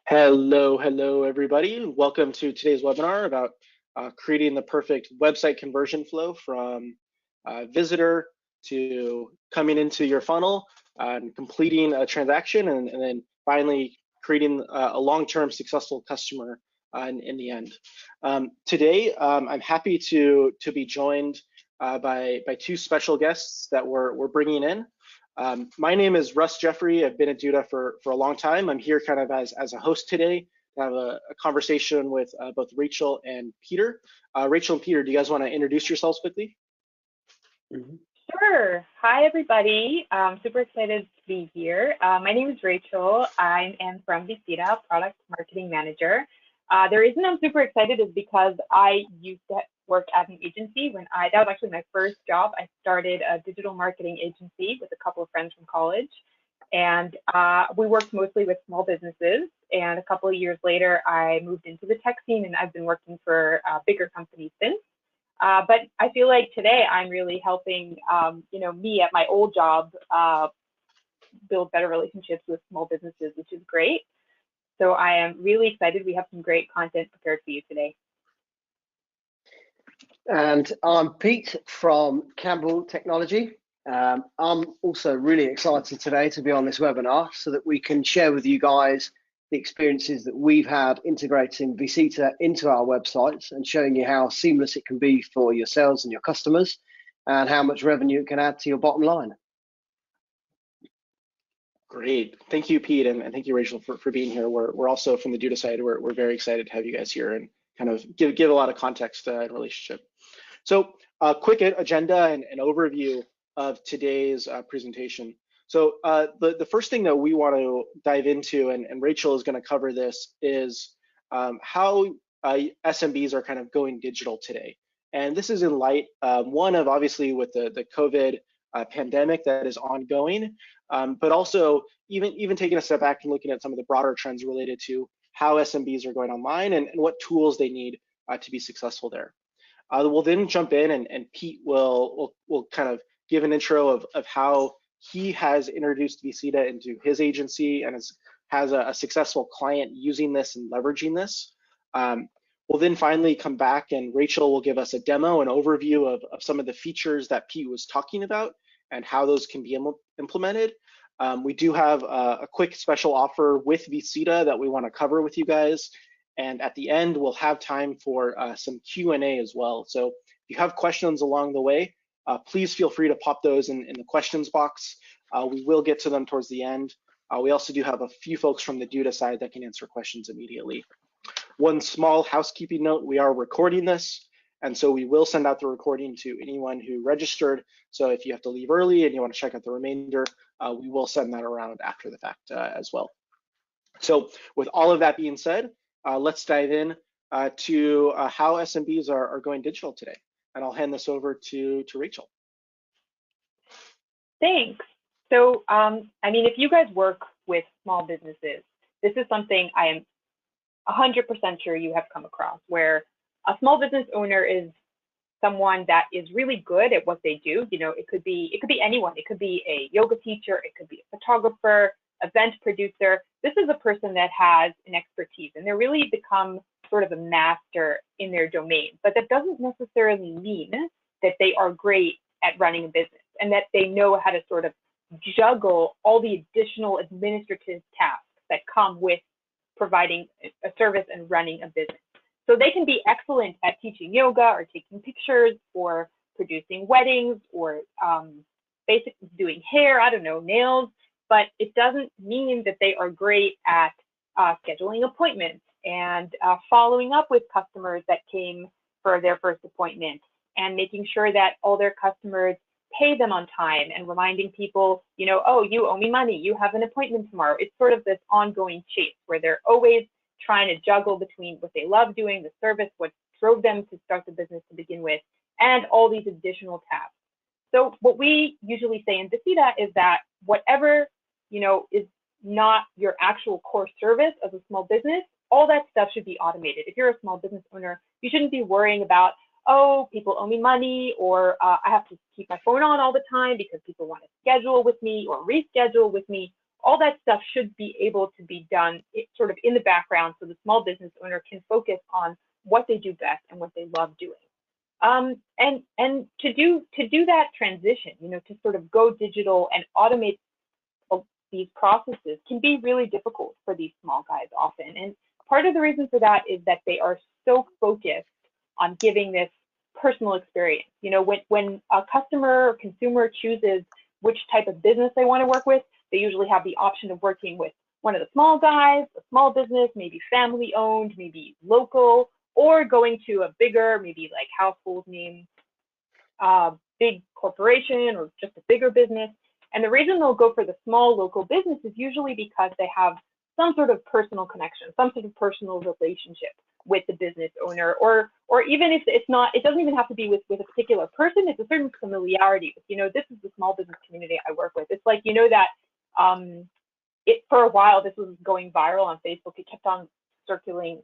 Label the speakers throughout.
Speaker 1: Hello, everybody. Welcome to today's webinar about creating the perfect website conversion flow from visitor to coming into your funnel and completing a transaction, and then finally creating a long-term successful customer in the end. Today, I'm happy to be joined by two special guests that we're bringing in. My name is Russ Jeffrey. I've been at Duda for a long time. I'm here kind of as a host today to have a conversation with both Rachel and Peter. Rachel and Peter, do you guys want to introduce yourselves quickly?
Speaker 2: Sure. Hi, everybody. I'm super excited to be here. My name is Rachel. I am from vcita, product marketing manager. The reason I'm super excited is because I used to work at an agency that was actually my first job. I started a digital marketing agency with a couple of friends from college, and we worked mostly with small businesses. And a couple of years later, I moved into the tech scene, and I've been working for bigger companies since. But I feel like today I'm really helping, me at my old job build better relationships with small businesses, which is great. So I am really excited. We have some great content prepared for you today.
Speaker 3: And I'm Pete from Campbell Technology. I'm also really excited today to be on this webinar so that we can share with you guys the experiences that we've had integrating vcita into our websites and showing you how seamless it can be for yourselves and your customers and how much revenue it can add to your bottom line.
Speaker 1: Great. Thank you, Pete, and thank you, Rachel, for being here. We're also from the Duda side. We're very excited to have you guys here and kind of give a lot of context and relationship. So a quick agenda and an overview of today's presentation. So the first thing that we want to dive into, and Rachel is going to cover this, is how SMBs are kind of going digital today. And this is in light, one of obviously with the COVID pandemic that is ongoing, but also even taking a step back and looking at some of the broader trends related to how SMBs are going online and what tools they need to be successful there. We'll then jump in and Pete will kind of give an intro of how he has introduced vcita into his agency and has a successful client using this and leveraging this. We'll then finally come back and Rachel will give us a demo, an overview of some of the features that Pete was talking about and how those can be implemented. We do have a quick special offer with vcita that we want to cover with you guys. And at the end, we'll have time for some Q&A as well. So if you have questions along the way, please feel free to pop those in the questions box. We will get to them towards the end. We also do have a few folks from the Duda side that can answer questions immediately. One small housekeeping note, we are recording this, and so we will send out the recording to anyone who registered. So if you have to leave early and you want to check out the remainder, we will send that around after the fact as well. So with all of that being said, let's dive in to how SMBs are going digital today. And I'll hand this over to Rachel.
Speaker 2: Thanks. So, if you guys work with small businesses, this is something I am 100% sure you have come across, where a small business owner is someone that is really good at what they do. It could be anyone. It could be a yoga teacher. It could be a photographer, event producer. This is a person that has an expertise and they really become sort of a master in their domain. But that doesn't necessarily mean that they are great at running a business and that they know how to sort of juggle all the additional administrative tasks that come with providing a service and running a business. So they can be excellent at teaching yoga or taking pictures or producing weddings or basically doing hair, nails, but it doesn't mean that they are great at scheduling appointments and following up with customers that came for their first appointment and making sure that all their customers pay them on time and reminding people, oh, you owe me money, you have an appointment tomorrow. It's sort of this ongoing chase where they're always trying to juggle between what they love doing, the service, what drove them to start the business to begin with, and all these additional tasks. So what we usually say in vcita is that whatever is not your actual core service as a small business, all that stuff should be automated. If you're a small business owner, you shouldn't be worrying about, oh, people owe me money, or I have to keep my phone on all the time because people want to schedule with me or reschedule with me. all that stuff should be able to be done sort of in the background so the small business owner can focus on what they do best and what they love doing. And to do that transition, to sort of go digital and automate these processes can be really difficult for these small guys often. And part of the reason for that is that they are so focused on giving this personal experience. When a customer or consumer chooses which type of business they want to work with, they usually have the option of working with one of the small guys, a small business, maybe family owned, maybe local, or going to a bigger, maybe like household name, big corporation or just a bigger business. And the reason they'll go for the small local business is usually because they have some sort of personal connection, some sort of personal relationship with the business owner, or even if it's not, it doesn't even have to be with a particular person. It's a certain familiarity with, this is the small business community I work with. It's like, that for a while, this was going viral on Facebook. It kept on circulating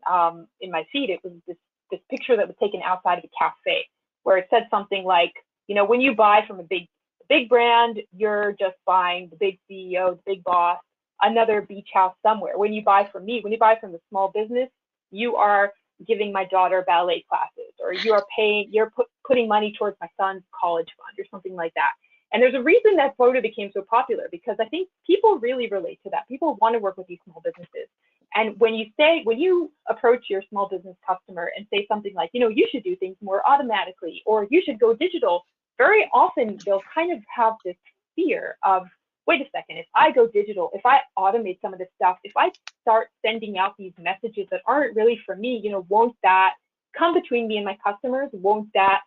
Speaker 2: in my feed. It was this picture that was taken outside of a cafe where it said something like, when you buy from a big brand, you're just buying the big CEO, the big boss, another beach house somewhere. When you buy from me, when you buy from the small business, you are giving my daughter ballet classes, or you're putting money towards my son's college fund or something like that. And there's a reason that photo became so popular, because I think people really relate to that. People want to work with these small businesses. And when you approach your small business customer and say something like, you should do things more automatically, or you should go digital, very often they'll kind of have this fear of, wait a second, if I go digital, if I automate some of this stuff, if I start sending out these messages that aren't really for me, won't that come between me and my customers? Won't that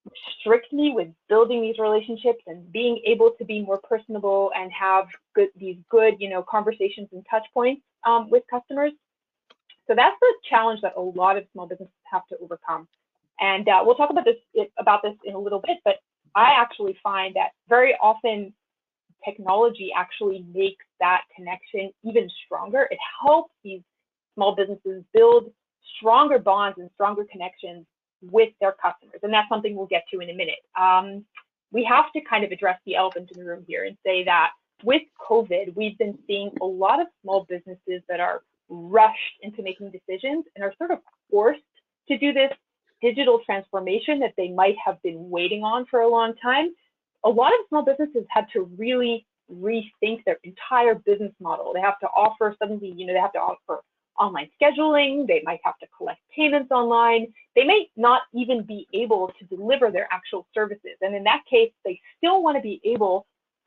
Speaker 2: restrict me with building these relationships and being able to be more personable and have these good, conversations and touch points with customers? So that's the challenge that a lot of small businesses have to overcome. And we'll talk about this in a little bit, but I actually find that very often technology actually makes that connection even stronger. It helps these small businesses build stronger bonds and stronger connections with their customers. And that's something we'll get to in a minute. We have to kind of address the elephant in the room here and say that with COVID, we've been seeing a lot of small businesses that are rushed into making decisions and are sort of forced to do this digital transformation that they might have been waiting on for a long time. A lot of small businesses had to really rethink their entire business model. They have to offer suddenly, they have to offer online scheduling. They might have to collect payments online. They may not even be able to deliver their actual services. And in that case, they still want to be able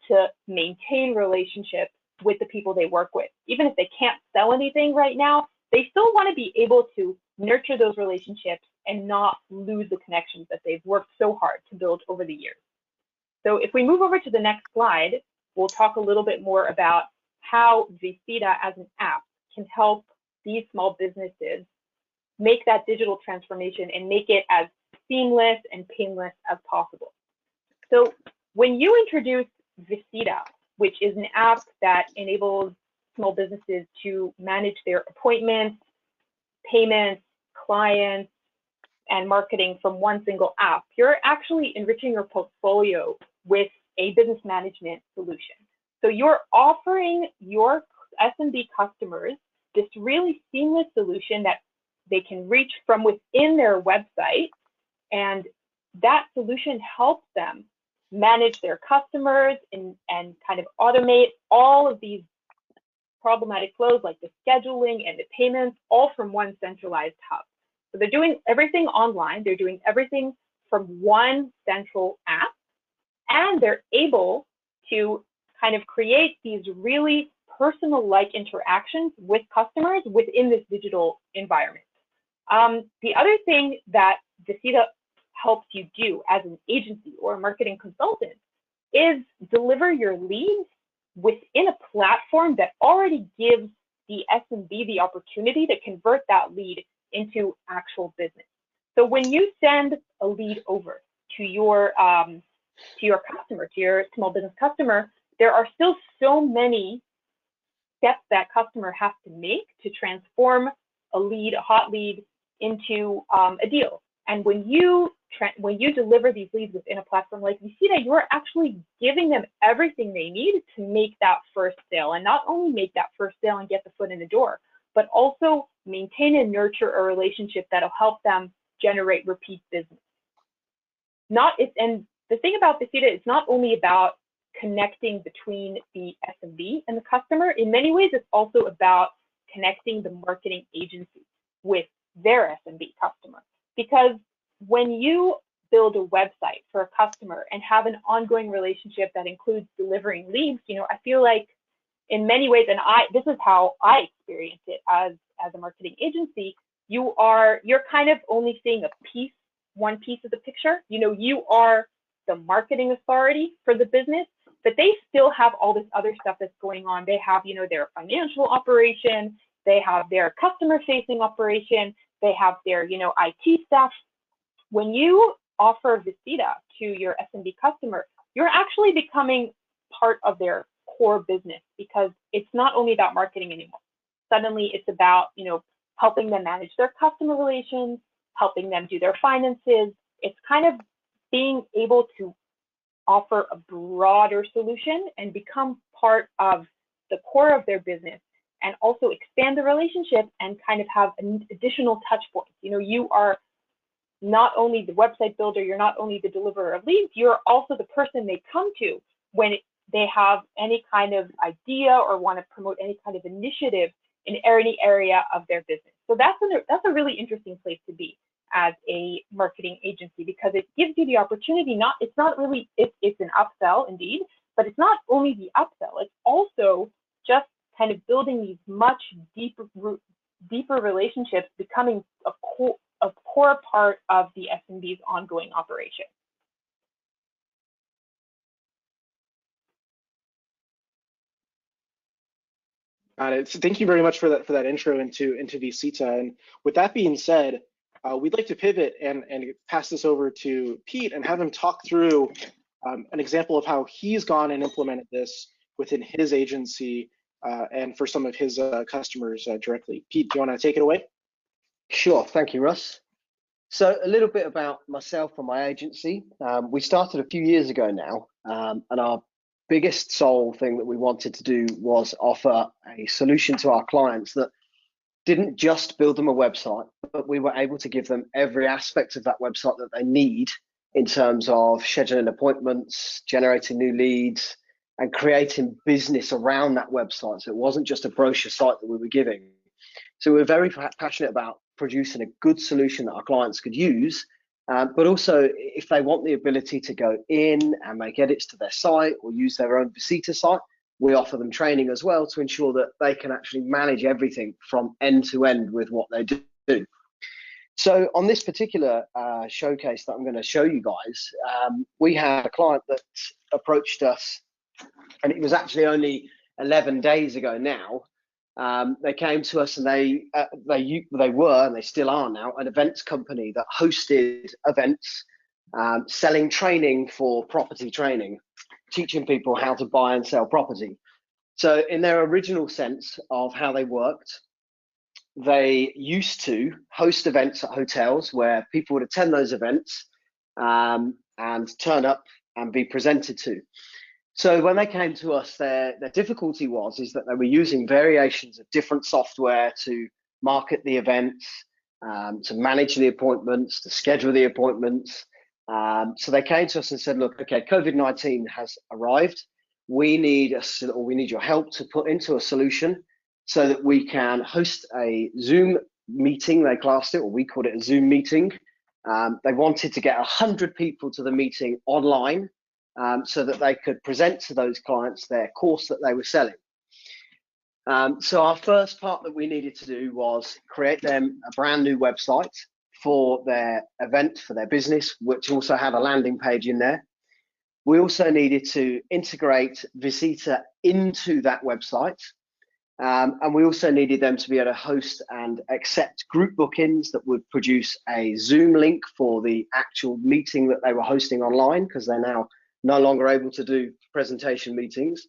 Speaker 2: to maintain relationships with the people they work with. Even if they can't sell anything right now, they still want to be able to nurture those relationships and not lose the connections that they've worked so hard to build over the years. So if we move over to the next slide, we'll talk a little bit more about how vcita as an app can help these small businesses make that digital transformation and make it as seamless and painless as possible. So when you introduce vcita, which is an app that enables small businesses to manage their appointments, payments, clients, and marketing from one single app, you're actually enriching your portfolio with a business management solution. So you're offering your SMB customers this really seamless solution that they can reach from within their website, and that solution helps them manage their customers and kind of automate all of these problematic flows like the scheduling and the payments, all from one centralized hub. So they're doing everything online, they're doing everything from one central app, and they're able to kind of create these really personal-like interactions with customers within this digital environment. The other thing that vcita helps you do as an agency or a marketing consultant is deliver your leads within a platform that already gives the SMB the opportunity to convert that lead into actual business. So when you send a lead over to your customer, to your small business customer, there are still so many steps that customer has to make to transform a lead, a hot lead, into a deal. And when you when you deliver these leads within a platform like vcita, you're actually giving them everything they need to make that first sale, and not only make that first sale and get the foot in the door, but also maintain and nurture a relationship that'll help them generate repeat business. And the thing about vcita, it's not only about connecting between the SMB and the customer. In many ways, it's also about connecting the marketing agency with their SMB customer. Because when you build a website for a customer and have an ongoing relationship that includes delivering leads, I feel like in many ways, and this is how I experience it as a marketing agency, you're kind of only seeing one piece of the picture. You are the marketing authority for the business, but they still have all this other stuff that's going on. They have, their financial operation, they have their customer facing operation, they have their, IT staff. When you offer vcita to your SMB customer, you're actually becoming part of their core business, because it's not only about marketing anymore. Suddenly it's about, helping them manage their customer relations, helping them do their finances. It's kind of being able to offer a broader solution and become part of the core of their business, and also expand the relationship and kind of have an additional touch points. You are not only the website builder, you're not only the deliverer of leads, you're also the person they come to when they have any kind of idea or want to promote any kind of initiative in any area of their business. So that's a really interesting place to be as a marketing agency, because it gives you the opportunity, it's an upsell indeed, but it's not only the upsell, it's also just kind of building these much deeper relationships, becoming a core part of the SMB's ongoing operation.
Speaker 1: Got it. So thank you very much for that intro into vcita. And with that being said, we'd like to pivot and pass this over to Pete and have him talk through an example of how he's gone and implemented this within his agency and for some of his customers directly. Pete, do you want to take it away?
Speaker 3: Sure, thank you, Russ. So a little bit about myself and my agency. We started a few years ago now, and our biggest sole thing that we wanted to do was offer a solution to our clients that didn't just build them a website, but we were able to give them every aspect of that website that they need in terms of scheduling appointments, generating new leads, and creating business around that website. So it wasn't just a brochure site that we were giving. So we were very passionate about producing a good solution that our clients could use, but also if they want the ability to go in and make edits to their site or use their own vcita site, we offer them training as well to ensure that they can actually manage everything from end to end with what they do. So on this particular showcase that I'm going to show you guys, we had a client that approached us, and it was actually only 11 days ago now. They came to us, and they were, and they still are now, an events company that hosted events, selling training for property training, teaching people how to buy and sell property. So in their original sense of how they worked, they used to host events at hotels where people would attend those events and turn up and be presented to. So when they came to us, their difficulty is that they were using variations of different software to market the events, to manage the appointments, to schedule the appointments. So they came to us and said, look, okay, COVID-19 has arrived. We need your help to put into a solution so that we can host a Zoom meeting, they classed it, or we called it a Zoom meeting. They wanted to get 100 people to the meeting online so that they could present to those clients their course that they were selling. So our first part that we needed to do was create them a brand new website for their event, for their business, which also had a landing page in there. We also needed to integrate vcita into that website. And we also needed them to be able to host and accept group bookings that would produce a Zoom link for the actual meeting that they were hosting online, because they're now no longer able to do presentation meetings.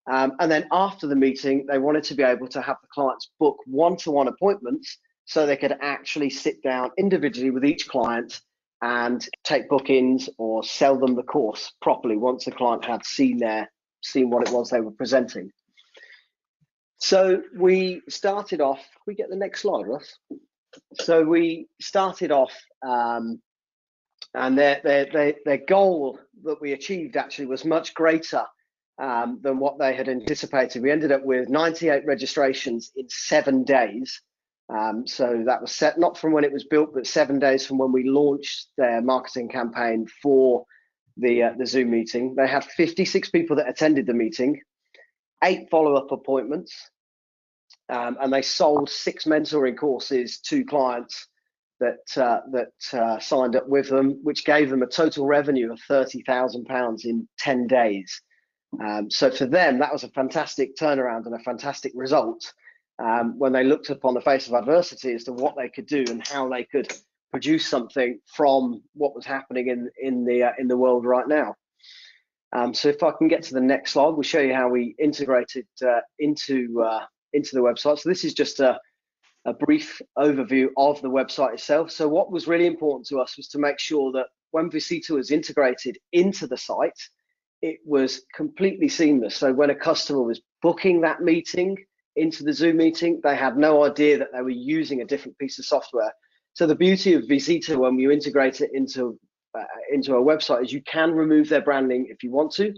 Speaker 3: And then after the meeting, they wanted to be able to have the clients book one-to-one appointments so they could actually sit down individually with each client and take bookings or sell them the course properly once the client had seen what it was they were presenting. So we started off, we get the next slide, Russ. So we started off, and their goal that we achieved actually was much greater than what they had anticipated. We ended up with 98 registrations in 7 days. So that was set not from when it was built, but 7 days from when we launched their marketing campaign for the Zoom meeting. They had 56 people that attended the meeting, 8 follow-up appointments, and they sold 6 mentoring courses to clients that signed up with them, which gave them a total revenue of £30,000 in 10 days. So for them, that was a fantastic turnaround and a fantastic result when they looked upon the face of adversity as to what they could do and how they could produce something from what was happening in the world right now. So if I can get to the next slide, we'll show you how we integrated into the website. So this is just a brief overview of the website itself. So what was really important to us was to make sure that when vcita was integrated into the site, it was completely seamless. So when a customer was booking that meeting into the Zoom meeting, they had no idea that they were using a different piece of software. So the beauty of vcita when you integrate it into a website is you can remove their branding if you want to.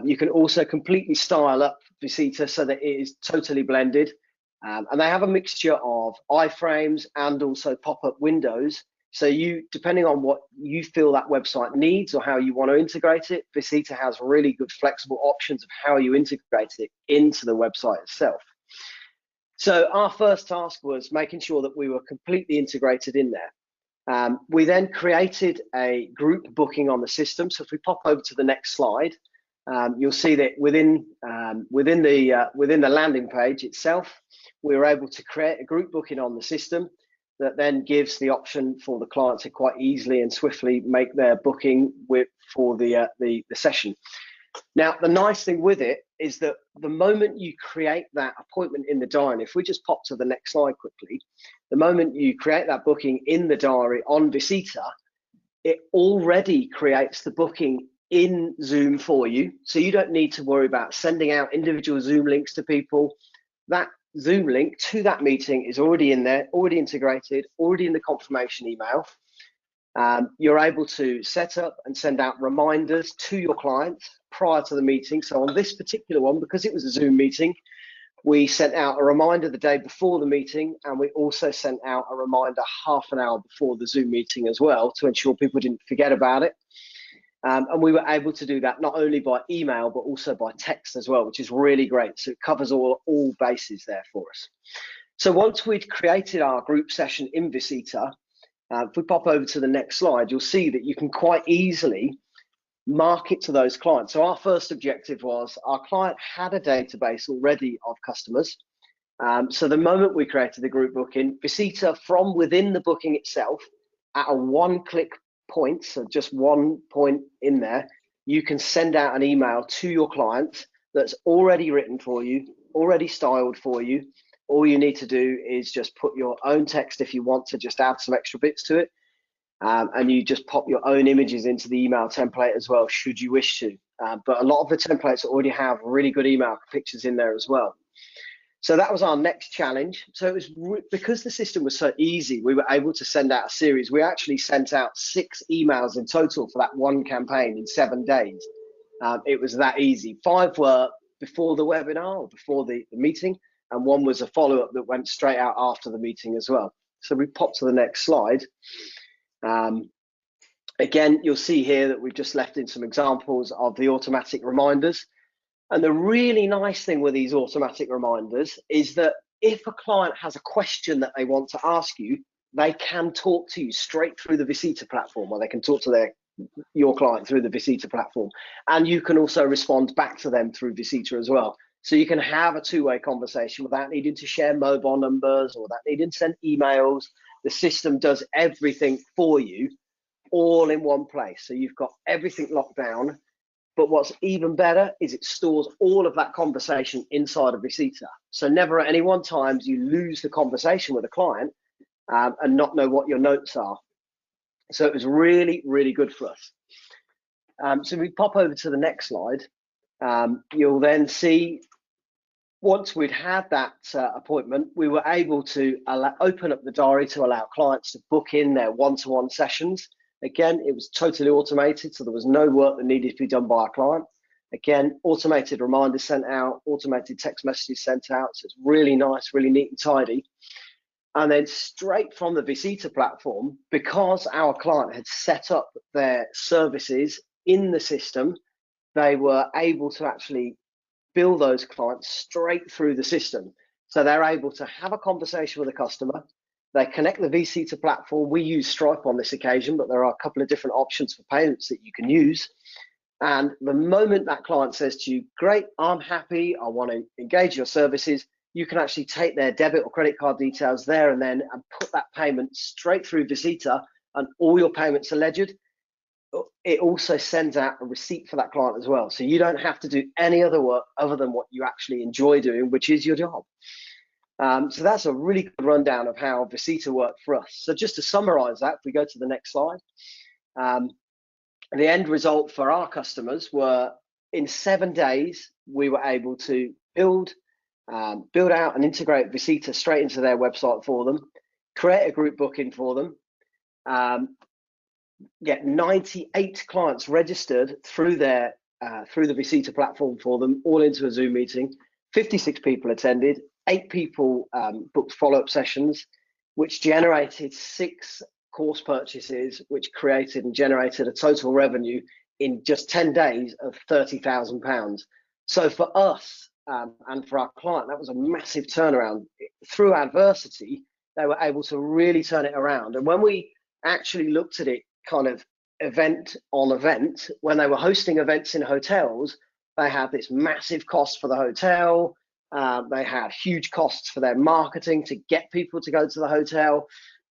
Speaker 3: You can also completely style up vcita so that it is totally blended. And they have a mixture of iframes and also pop-up windows. So depending on what you feel that website needs or how you want to integrate it, vcita has really good flexible options of how you integrate it into the website itself. So our first task was making sure that we were completely integrated in there. We then created a group booking on the system. So if we pop over to the next slide, you'll see that within the landing page itself, we were able to create a group booking on the system that then gives the option for the client to quite easily and swiftly make their booking for the session. Now, the nice thing with it is that the moment you create that appointment in the diary, and if we just pop to the next slide quickly, the moment you create that booking in the diary on vcita, it already creates the booking in Zoom for you. So you don't need to worry about sending out individual Zoom links to people. That Zoom link to that meeting is already in there, already integrated, already in the confirmation email. You're able to set up and send out reminders to your clients prior to the meeting. So on this particular one, because it was a Zoom meeting, we sent out a reminder the day before the meeting, and we also sent out a reminder half an hour before the Zoom meeting as well to ensure people didn't forget about it. And we were able to do that not only by email, but also by text as well, which is really great. So it covers all bases there for us. So once we'd created our group session in vcita, if we pop over to the next slide, you'll see that you can quite easily market to those clients. So our first objective was our client had a database already of customers. So the moment we created the group booking, vcita from within the booking itself, at a one-click point, so just one point in there, you can send out an email to your client that's already written for you, already styled for you. All you need to do is just put your own text if you want to just add some extra bits to it. And you just pop your own images into the email template as well, should you wish to. But a lot of the templates already have really good email pictures in there as well. So that was our next challenge. So it was because the system was so easy, we were able to send out a series. We actually sent out 6 emails in total for that one campaign in 7 days. It was that easy. 5 were before the webinar or before the meeting, and 1 was a follow-up that went straight out after the meeting as well. So we pop to the next slide. Again, you'll see here that we've just left in some examples of the automatic reminders. And the really nice thing with these automatic reminders is that if a client has a question that they want to ask you, they can talk to you straight through the vcita platform, or they can talk to your client through the vcita platform. And you can also respond back to them through vcita as well. So you can have a two-way conversation without needing to share mobile numbers or without needing to send emails. The system does everything for you all in one place. So you've got everything locked down. But what's even better is it stores all of that conversation inside of vcita. So never at any one time do you lose the conversation with a client and not know what your notes are. So it was really, really good for us. So we pop over to the next slide. You'll then see once we'd had that appointment, we were able to open up the diary to allow clients to book in their one-to-one sessions. Again, it was totally automated, so there was no work that needed to be done by a client. Again, automated reminders sent out, automated text messages sent out. So it's really nice, really neat and tidy. And then straight from the vcita platform, because our client had set up their services in the system, they were able to actually bill those clients straight through the system. So they're able to have a conversation with a customer. They connect the vcita platform. We use Stripe on this occasion, but there are a couple of different options for payments that you can use. And the moment that client says to you, great, I'm happy, I want to engage your services, you can actually take their debit or credit card details there and then and put that payment straight through vcita, and all your payments are ledgered. It also sends out a receipt for that client as well. So you don't have to do any other work other than what you actually enjoy doing, which is your job. So that's a really good rundown of how vcita worked for us. So just to summarize that, if we go to the next slide, the end result for our customers were in 7 days, we were able to build out and integrate vcita straight into their website for them, create a group booking for them, get 98 clients registered through the vcita platform for them, all into a Zoom meeting. 56 people attended, 8 people booked follow-up sessions, which generated 6 course purchases, which created and generated a total revenue in just 10 days of £30,000. So for us and for our client, that was a massive turnaround. Through adversity, they were able to really turn it around. And when we actually looked at it kind of event on event, when they were hosting events in hotels, they had this massive cost for the hotel. They had huge costs for their marketing to get people to go to the hotel.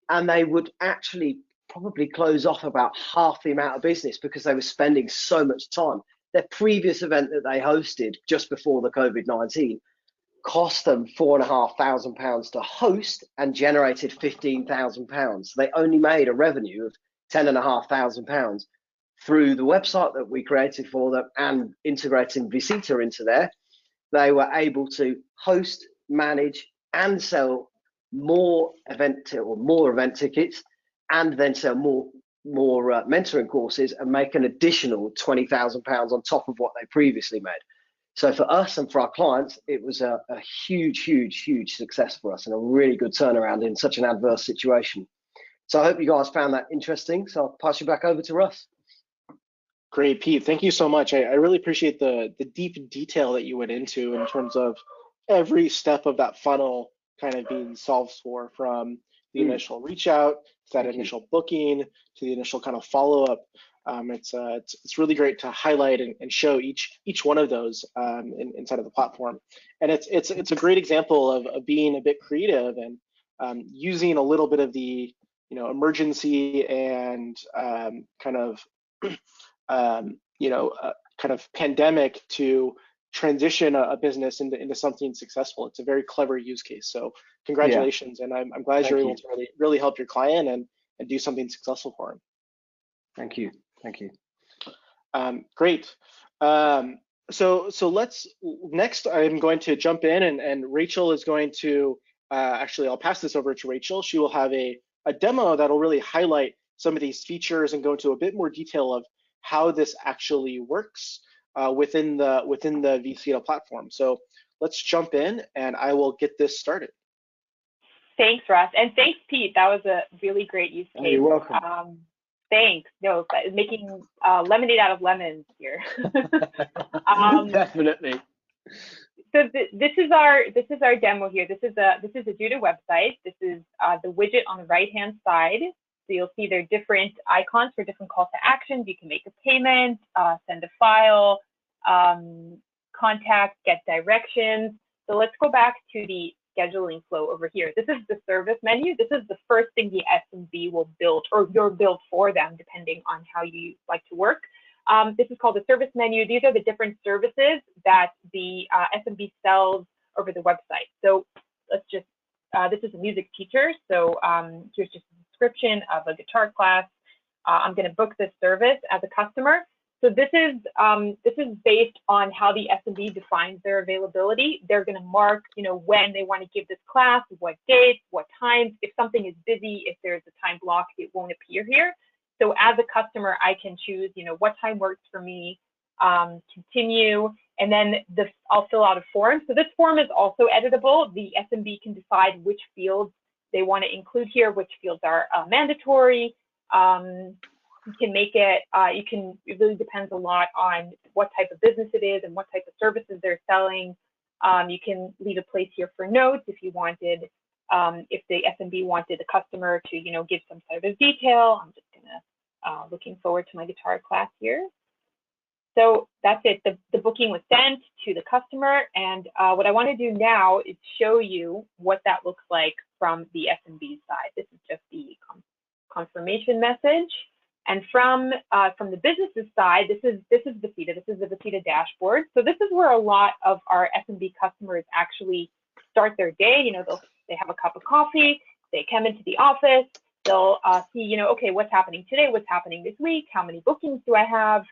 Speaker 3: And they would actually probably close off about half the amount of business because they were spending so much time. Their previous event that they hosted just before the COVID-19 cost them £4,500 to host and generated £15,000. So they only made a revenue of £10,500 through the website that we created for them and integrating vcita into there. They were able to host, manage, and sell more event tickets, and then sell more mentoring courses and make an additional £20,000 on top of what they previously made. So for us and for our clients, it was a huge success for us and a really good turnaround in such an adverse situation. So I hope you guys found that interesting. So I'll pass you back over to Russ.
Speaker 1: Great, Pete. Thank you so much. I really appreciate the deep detail that you went into in terms of every step of that funnel kind of being solved for, from the initial reach out to that initial booking to the initial kind of follow up. It's really great to highlight and show each one of those inside of the platform. And it's a great example of being a bit creative and using a little bit of the emergency and kind of pandemic to transition a business into something successful. It's a very clever use case. So congratulations, and I'm glad you're able to really help your client and do something successful for him.
Speaker 3: Thank you.
Speaker 1: Great. So let's next. I'm going to jump in, and Rachel is going to actually. I'll pass this over to Rachel. She will have a demo that'll really highlight some of these features and go into a bit more detail of how this actually works within the vcita platform. So let's jump in, and I will get this started.
Speaker 2: Thanks, Russ, and thanks, Pete. That was a really great use case.
Speaker 3: Oh, you're welcome.
Speaker 2: Thanks. No, making lemonade out of lemons here.
Speaker 3: Definitely.
Speaker 2: So this is our demo here. This is a Duda website. This is the widget on the right-hand side. So you'll see there are different icons for different calls to actions. You can make a payment, send a file, contact, get directions. So let's go back to the scheduling flow over here. This is the service menu. This is the first thing the SMB will build, or you'll build for them, depending on how you like to work. This is called the service menu. These are the different services that the SMB sells over the website. So let's just, this is a music teacher. So here's just a description of a guitar class. I'm going to book this service as a customer. So this is based on how the SMB defines their availability. They're going to mark, when they want to give this class, what dates, what times. If something is busy, if there's a time block, it won't appear here. So as a customer, I can choose, what time works for me, continue, and then I'll fill out a form. So this form is also editable. The SMB can decide which fields they want to include here, which fields are mandatory. You can make it, it really depends a lot on what type of business it is and what type of services they're selling. You can leave a place here for notes if you wanted, if the SMB wanted the customer to, give some sort of detail. I'm just gonna, looking forward to my guitar class here. So that's it. The booking was sent to the customer, and what I want to do now is show you what that looks like from the SMB side. This is just the confirmation message, and from the business's side, this is vcita. This is the vcita dashboard. So this is where a lot of our SMB customers actually start their day. They have a cup of coffee, they come into the office, they'll see, okay, what's happening today? What's happening this week? How many bookings do I have?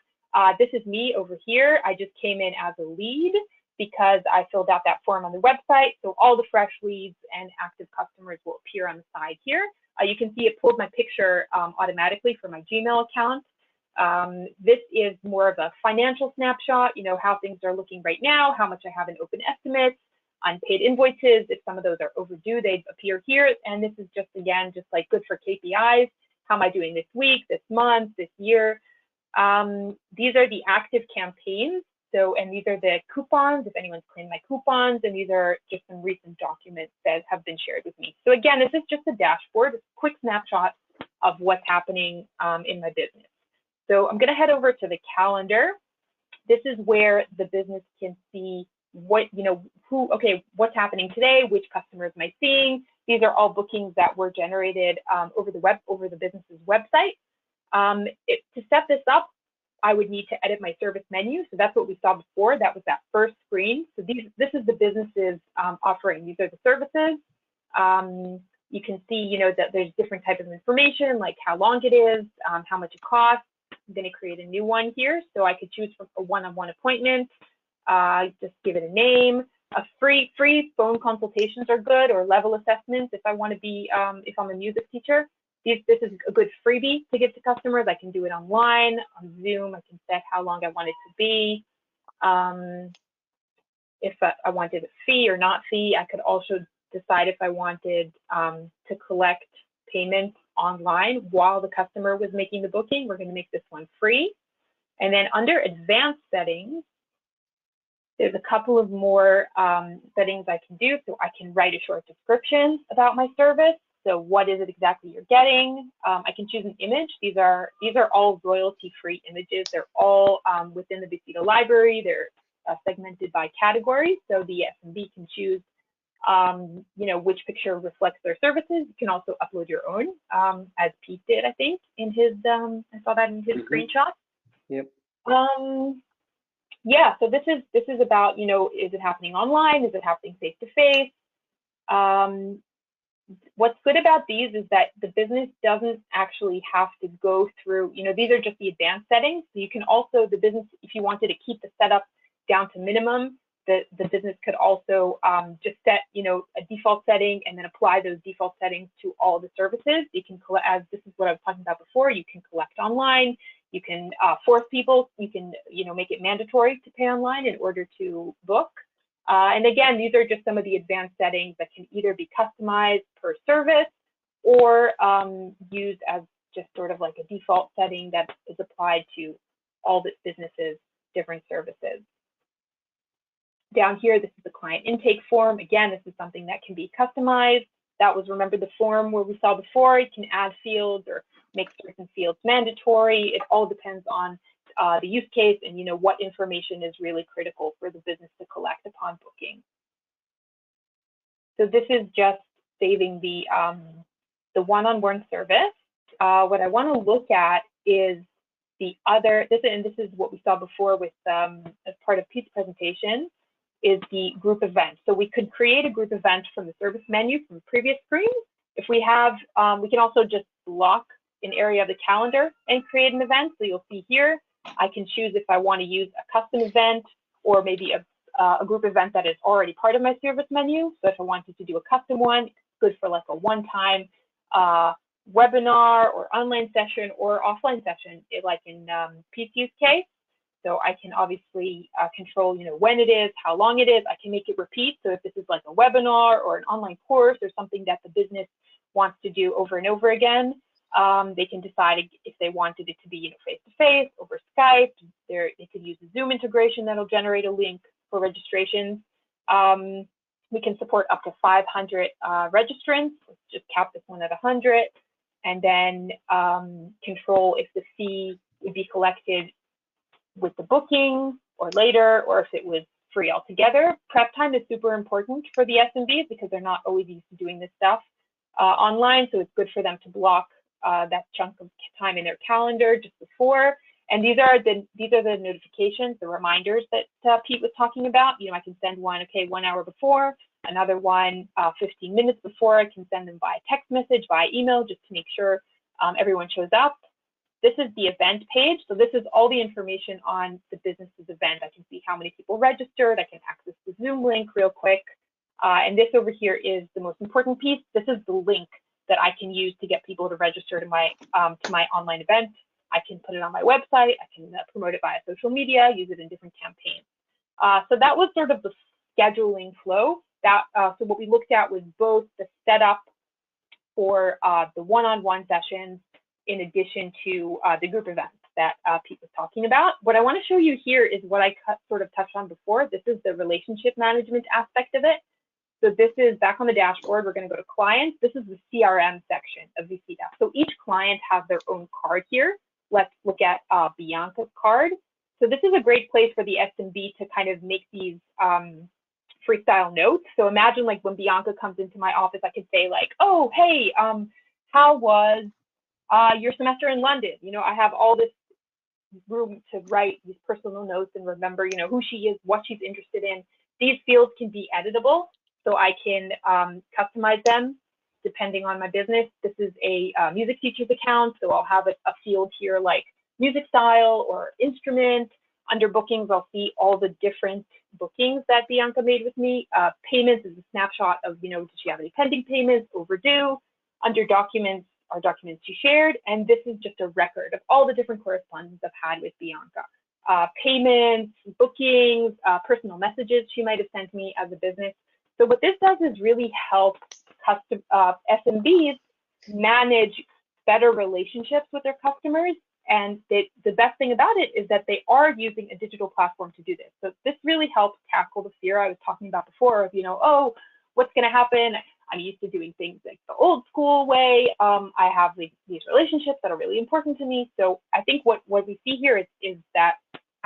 Speaker 2: This is me over here. I just came in as a lead because I filled out that form on the website. So all the fresh leads and active customers will appear on the side here. You can see it pulled my picture automatically from my Gmail account. This is more of a financial snapshot, how things are looking right now, how much I have in open estimates, unpaid invoices. If some of those are overdue, they appear here. And this is just, again, just like good for KPIs. How am I doing this week, this month, this year? These are the active campaigns. So, and these are the coupons, if anyone's claimed my coupons, and these are just some recent documents that have been shared with me. So again, this is just a dashboard, a quick snapshot of what's happening in my business. So I'm gonna head over to the calendar. This is where the business can see what, what's happening today, which customers am I seeing. These are all bookings that were generated over the business's website. To set this up, I would need to edit my service menu. So that's what we saw before. That was that first screen. So this is the business's offering. These are the services. You can see, that there's different types of information, like how long it is, how much it costs. I'm going to create a new one here. So I could choose for a one-on-one appointment, just give it a name. A free phone consultations are good, or level assessments if I want to be, if I'm a music teacher. This is a good freebie to give to customers. I can do it online, on Zoom. I can set how long I want it to be. If I wanted a fee or not fee, I could also decide if I wanted to collect payment online while the customer was making the booking. We're going to make this one free. And then under advanced settings, there's a couple of more settings I can do. So I can write a short description about my service. So what is it exactly you're getting? I can choose an image. These are all royalty-free images. They're all within the vcita library. They're segmented by category. So the SMB can choose, which picture reflects their services. You can also upload your own, as Pete did, I think, in his. I saw that in his screenshot.
Speaker 3: Yep.
Speaker 2: Yeah. So this is about, is it happening online? Is it happening face to face? What's good about these is that the business doesn't actually have to go through, these are just the advanced settings. So you can also, the business, if you wanted to keep the setup down to minimum, the business could also just set, a default setting and then apply those default settings to all the services. You can collect, as this is what I was talking about before, you can collect online, you can force people, you can, make it mandatory to pay online in order to book. And again, these are just some of the advanced settings that can either be customized per service or used as just sort of like a default setting that is applied to all the businesses' different services. Down here, this is the client intake form. Again, this is something that can be customized. That was, remember the form where we saw before, you can add fields or make certain fields mandatory. It all depends on the use case and what information is really critical for the business to collect upon booking. So this is just saving the one-on-one service. What I want to look at is the other. This is what we saw before with as part of Pete's presentation, is the group event. So we could create a group event from the service menu from the previous screen. If we have, we can also just block an area of the calendar and create an event. So you'll see here, I can choose if I want to use a custom event or maybe a group event that is already part of my service menu. So if I wanted to do a custom one, it's good for like a one-time webinar or online session or offline session, like in Pete's use case. So I can obviously control, when it is, how long it is. I can make it repeat. So if this is like a webinar or an online course or something that the business wants to do over and over again, they can decide if they wanted it to be, face-to-face, over Skype. They could use a Zoom integration that'll generate a link for registrations. We can support up to 500 registrants. Let's just cap this one at 100, and then control if the fee would be collected with the booking or later, or if it was free altogether. Prep time is super important for the SMBs because they're not always used to doing this stuff online, so it's good for them to block that chunk of time in their calendar just before. And these are the notifications, the reminders that Pete was talking about. I can send one, okay, 1 hour before, another one 15 minutes before. I can send them via text message, via email, just to make sure everyone shows up. This is the event page. So this is all the information on the business's event. I can see how many people registered. I can access the Zoom link real quick. And this over here is the most important piece. This is the link that I can use to get people to register to my online event. I can put it on my website. I can promote it via social media, use it in different campaigns. So that was sort of the scheduling flow. So what we looked at was both the setup for the one-on-one sessions in addition to the group events that Pete was talking about. What I want to show you here is what I sort of touched on before. This is the relationship management aspect of it. So this is back on the dashboard. We're going to go to clients. This is the CRM section of vcita. So each client has their own card here. Let's look at Bianca's card. So this is a great place for the SMB to kind of make these freestyle notes. So imagine like when Bianca comes into my office, I could say like, oh, hey, how was your semester in London? I have all this room to write these personal notes and remember, who she is, what she's interested in. These fields can be editable, so I can customize them depending on my business. This is a music teacher's account, so I'll have a field here like music style or instrument. Under bookings, I'll see all the different bookings that Bianca made with me. Payments is a snapshot of, does she have any pending payments, overdue? Under documents are documents she shared, and this is just a record of all the different correspondence I've had with Bianca. Payments, bookings, personal messages she might have sent me as a business. So what this does is really help SMBs manage better relationships with their customers. And the best thing about it is that they are using a digital platform to do this. So this really helps tackle the fear I was talking about before of, oh, what's going to happen? I'm used to doing things like the old school way. I have these relationships that are really important to me. So I think what we see here is that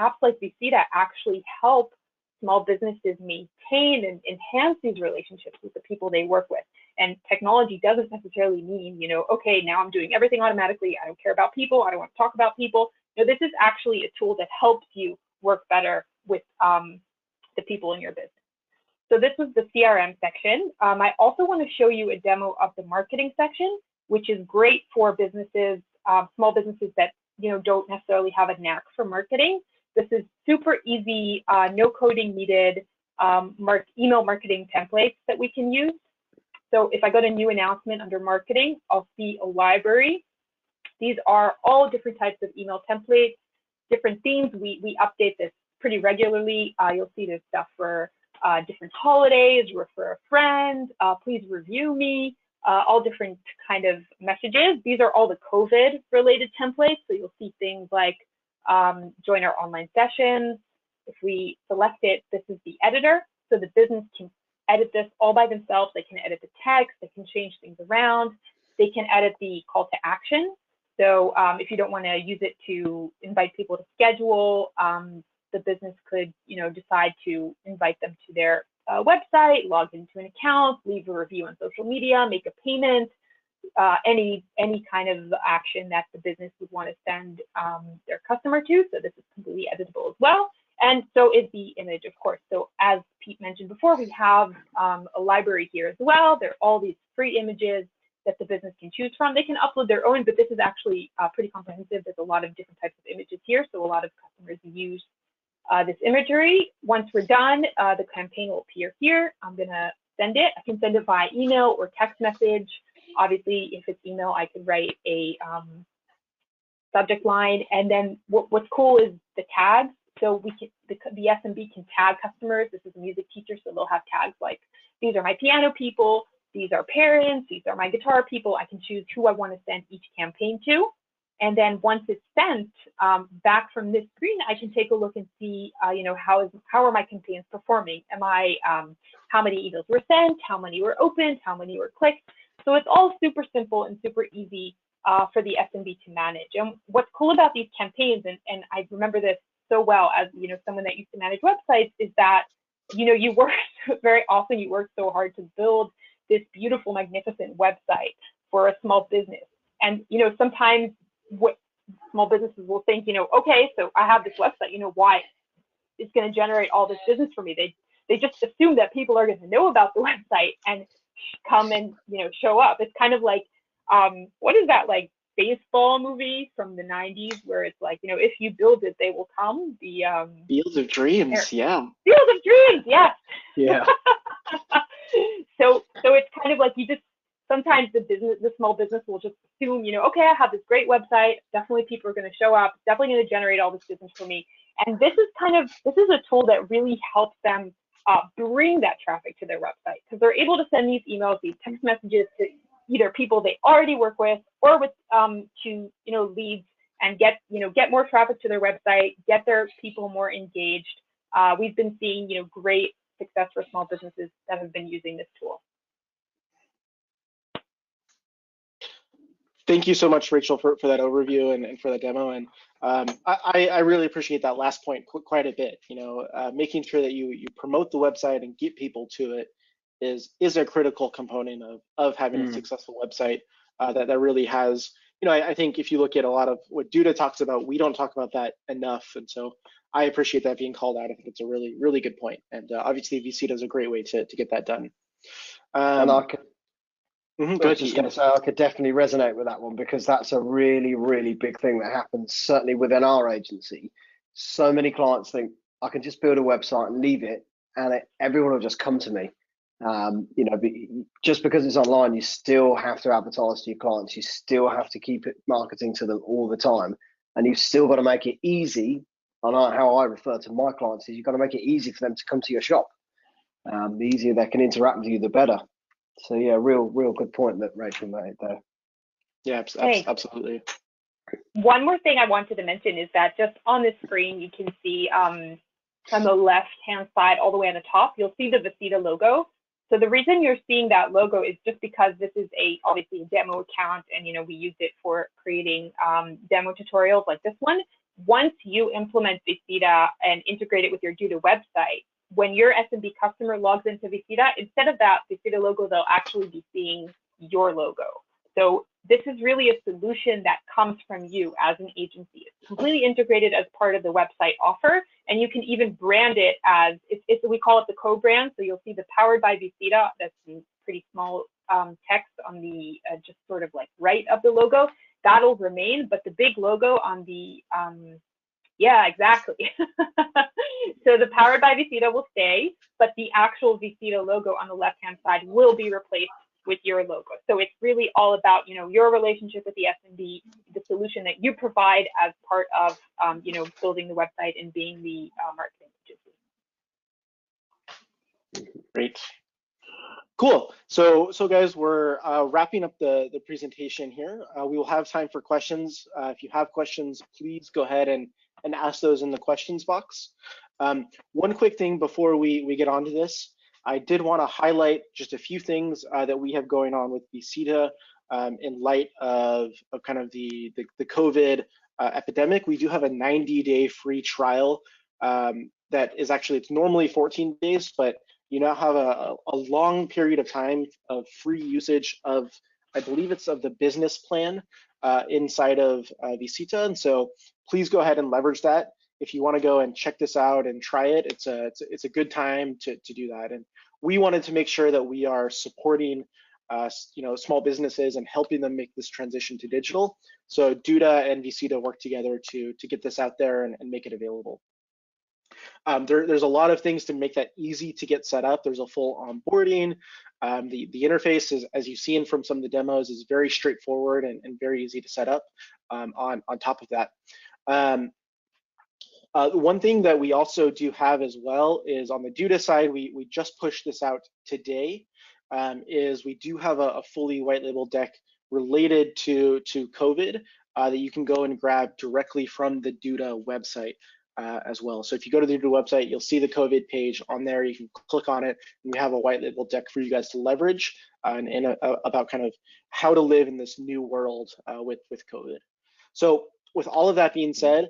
Speaker 2: apps like vcita actually help small businesses maintain and enhance these relationships with the people they work with. And technology doesn't necessarily mean, okay, now I'm doing everything automatically. I don't care about people. I don't want to talk about people. No, this is actually a tool that helps you work better with the people in your business. So this was the CRM section. I also want to show you a demo of the marketing section, which is great for businesses, small businesses that don't necessarily have a knack for marketing. This is super easy, no coding needed, email marketing templates that we can use. So if I go to new announcement under marketing, I'll see a library. These are all different types of email templates, different themes. We update this pretty regularly. You'll see there's stuff for different holidays, refer a friend, please review me, all different kind of messages. These are all the COVID related templates. So you'll see things like join our online sessions. If we select it, this is the editor. So the business can edit this all by themselves. They can edit the text, they can change things around, they can edit the call to action. So if you don't want to use it to invite people to schedule, the business could, decide to invite them to their website, log into an account, leave a review on social media, make a payment, any kind of action that the business would want to send their customer to. So this is completely editable as well. And so is the image, of course. So as Pete mentioned before, we have a library here as well. There are all these free images that the business can choose from. They can upload their own, but this is actually pretty comprehensive. There's a lot of different types of images here, so a lot of customers use this imagery. Once we're done, the campaign will appear here. I'm gonna send it. I can send it via email or text message. Obviously, if it's email, I could write a subject line. And then what's cool is the tags. So the SMB can tag customers. This is a music teacher, so they'll have tags like, these are my piano people, these are parents, these are my guitar people. I can choose who I want to send each campaign to. And then once it's sent, back from this screen, I can take a look and see, how are my campaigns performing? How many emails were sent? How many were opened? How many were clicked? So it's all super simple and super easy for the SMB to manage. And what's cool about these campaigns, and I remember this so well as someone that used to manage websites, is that you work very often. You work so hard to build this beautiful, magnificent website for a small business, and sometimes what small businesses will think, okay, so I have this website, why it's going to generate all this business for me. They just assume that people are going to know about the website and come and show up. It's kind of like what is that, like, baseball movie from the 90s where it's like, if you build it, they will come. The
Speaker 1: Fields of Dreams, yeah.
Speaker 2: Fields of Dreams, yes.
Speaker 3: Yeah.
Speaker 2: So it's kind of like sometimes the small business will just assume, okay, I have this great website. Definitely people are going to show up. It's definitely going to generate all this business for me. And this is a tool that really helps them bring that traffic to their website, because they're able to send these emails, these text messages to either people they already work with or with to leads, and get more traffic to their website, get their people more engaged. We've been seeing great success for small businesses that have been using this tool.
Speaker 1: Thank you so much, Rachel, for that overview and for the demo. And I really appreciate that last point quite a bit. Making sure that you promote the website and get people to it is a critical component of having a successful website that really has, I think if you look at a lot of what Duda talks about, we don't talk about that enough. And so I appreciate that being called out. I think it's a really, really good point. And obviously vcita is a great way to get that done.
Speaker 3: And I could,
Speaker 1: I was
Speaker 3: just going to say, I could definitely resonate with that one, because that's a really, really big thing that happens, certainly within our agency. So many clients think, I can just build a website and leave it, and everyone will just come to me. Just because it's online, you still have to advertise to your clients. You still have to keep it marketing to them all the time, and you've still got to make it easy. And how I refer to my clients is you've got to make it easy for them to come to your shop. The easier they can interact with you, the better. So yeah, real good point that Rachel made there.
Speaker 1: Yeah, absolutely.
Speaker 2: One more thing I wanted to mention is that just on the screen, you can see on the left-hand side, all the way on the top, you'll see the vcita logo. So the reason you're seeing that logo is just because this is obviously a demo account, and we use it for creating demo tutorials like this one. Once you implement vcita and integrate it with your Duda website, when your SMB customer logs into vcita, instead of that vcita logo, they'll actually be seeing your logo. So this is really a solution that comes from you as an agency. It's completely integrated as part of the website offer, and you can even brand it as, we call it the co-brand. So you'll see the Powered by vcita, that's in pretty small text on the just sort of like right of the logo. That'll remain, but the big logo on the, yeah, exactly. So the Powered by vcita will stay, but the actual vcita logo on the left-hand side will be replaced with your logo. So it's really all about, your relationship with the SMB, the solution that you provide as part of, building the website and being the marketing agency.
Speaker 1: Great. Cool. So guys, we're wrapping up the presentation here. We will have time for questions. If you have questions, please go ahead and ask those in the questions box. One quick thing before we get onto this, I did want to highlight just a few things that we have going on with vcita in light of kind of the COVID epidemic. We do have a 90-day free trial that is actually, it's normally 14 days, but you now have a long period of time of free usage of, I believe it's of the business plan inside of vcita. And so please go ahead and leverage that. If you want to go and check this out and try it, it's a good time to do that. And we wanted to make sure that we are supporting small businesses and helping them make this transition to digital. So Duda and vcita work together to get this out there and make it available. There's a lot of things to make that easy to get set up. There's a full onboarding. The interface is, as you've seen from some of the demos, is very straightforward and very easy to set up. On top of that, one thing that we also do have as well is on the Duda side, we just pushed this out today, is we do have a fully white label deck related to COVID that you can go and grab directly from the Duda website as well. So if you go to the Duda website, you'll see the COVID page on there. You can click on it, and we have a white label deck for you guys to leverage about kind of how to live in this new world with COVID. So with all of that being said,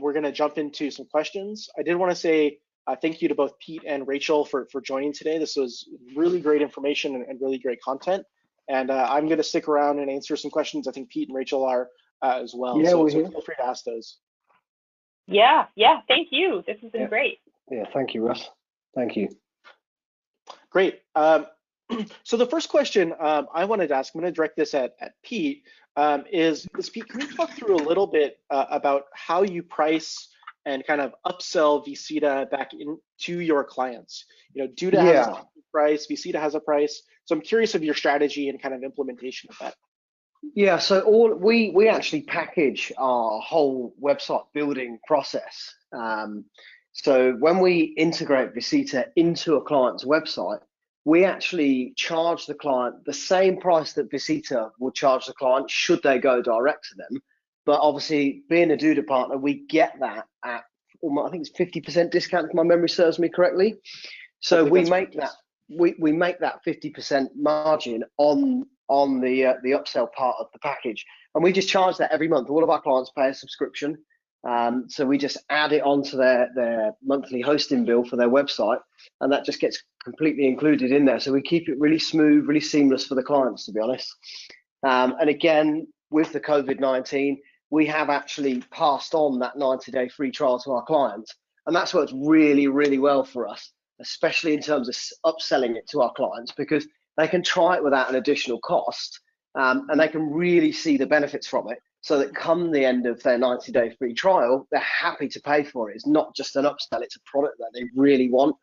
Speaker 1: we're going to jump into some questions. I did want to say thank you to both Pete and Rachel for joining today. This was really great information and really great content. And I'm going to stick around and answer some questions. I think Pete and Rachel are as well.
Speaker 3: Yeah,
Speaker 1: so feel free to ask those.
Speaker 2: Yeah, thank you. This has been great.
Speaker 3: Yeah, thank you, Russ. Thank you.
Speaker 1: Great. So the first question I wanted to ask, I'm going to direct this at Pete, is Pete, can you talk through a little bit about how you price and kind of upsell vcita back into your clients? Duda has a price, vcita has a price. So I'm curious of your strategy and kind of implementation of that.
Speaker 3: Yeah, so we actually package our whole website building process. So when we integrate vcita into a client's website, we actually charge the client the same price that vcita would charge the client should they go direct to them. But obviously, being a Duda partner, we get that at I think it's 50% discount if my memory serves me correctly. So we make that we make that 50% margin on the upsell part of the package, and we just charge that every month. All of our clients pay a subscription, so we just add it onto their monthly hosting bill for their website, and that just gets completely included in there. So we keep it really smooth, really seamless for the clients, to be honest. And again, with the COVID-19, we have actually passed on that 90-day free trial to our clients, and that's worked really, really well for us, especially in terms of upselling it to our clients, because they can try it without an additional cost, and they can really see the benefits from it, so that come the end of their 90-day free trial, they're happy to pay for it. It's not just an upsell, it's a product that they really want.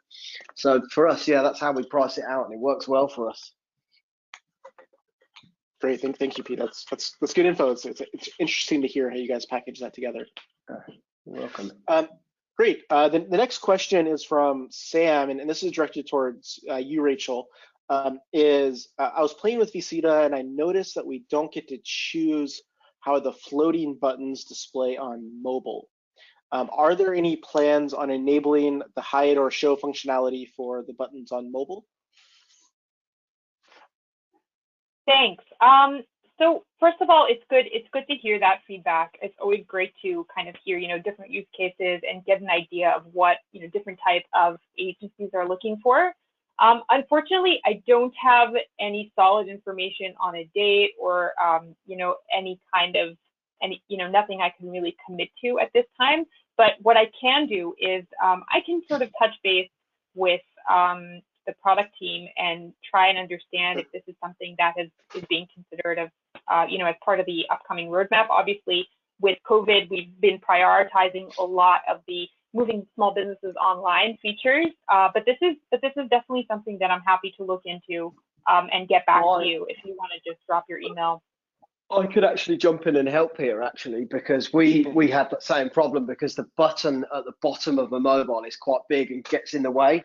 Speaker 3: So for us, yeah, that's how we price it out, and it works well for us.
Speaker 1: Great, thank you, Pete. That's good info. It's interesting to hear how you guys package that together.
Speaker 3: You're welcome.
Speaker 1: Great. The next question is from Sam, and this is directed towards you, Rachel. I was playing with vcita, and I noticed that we don't get to choose how the floating buttons display on mobile. Are there any plans on enabling the hide or show functionality for the buttons on mobile?
Speaker 2: Thanks. So first of all, it's good to hear that feedback. It's always great to kind of hear, different use cases and get an idea of what, different type of agencies are looking for. Unfortunately, I don't have any solid information on a date or, any kind of, nothing I can really commit to at this time. But what I can do is I can sort of touch base with the product team and try and understand if this is something that is being considered as part of the upcoming roadmap. Obviously, with COVID, we've been prioritizing a lot of the moving small businesses online features, but this is definitely something that I'm happy to look into and get back to you if you want to just drop your email.
Speaker 3: I could actually jump in and help here, actually, because we had that same problem, because the button at the bottom of a mobile is quite big and gets in the way.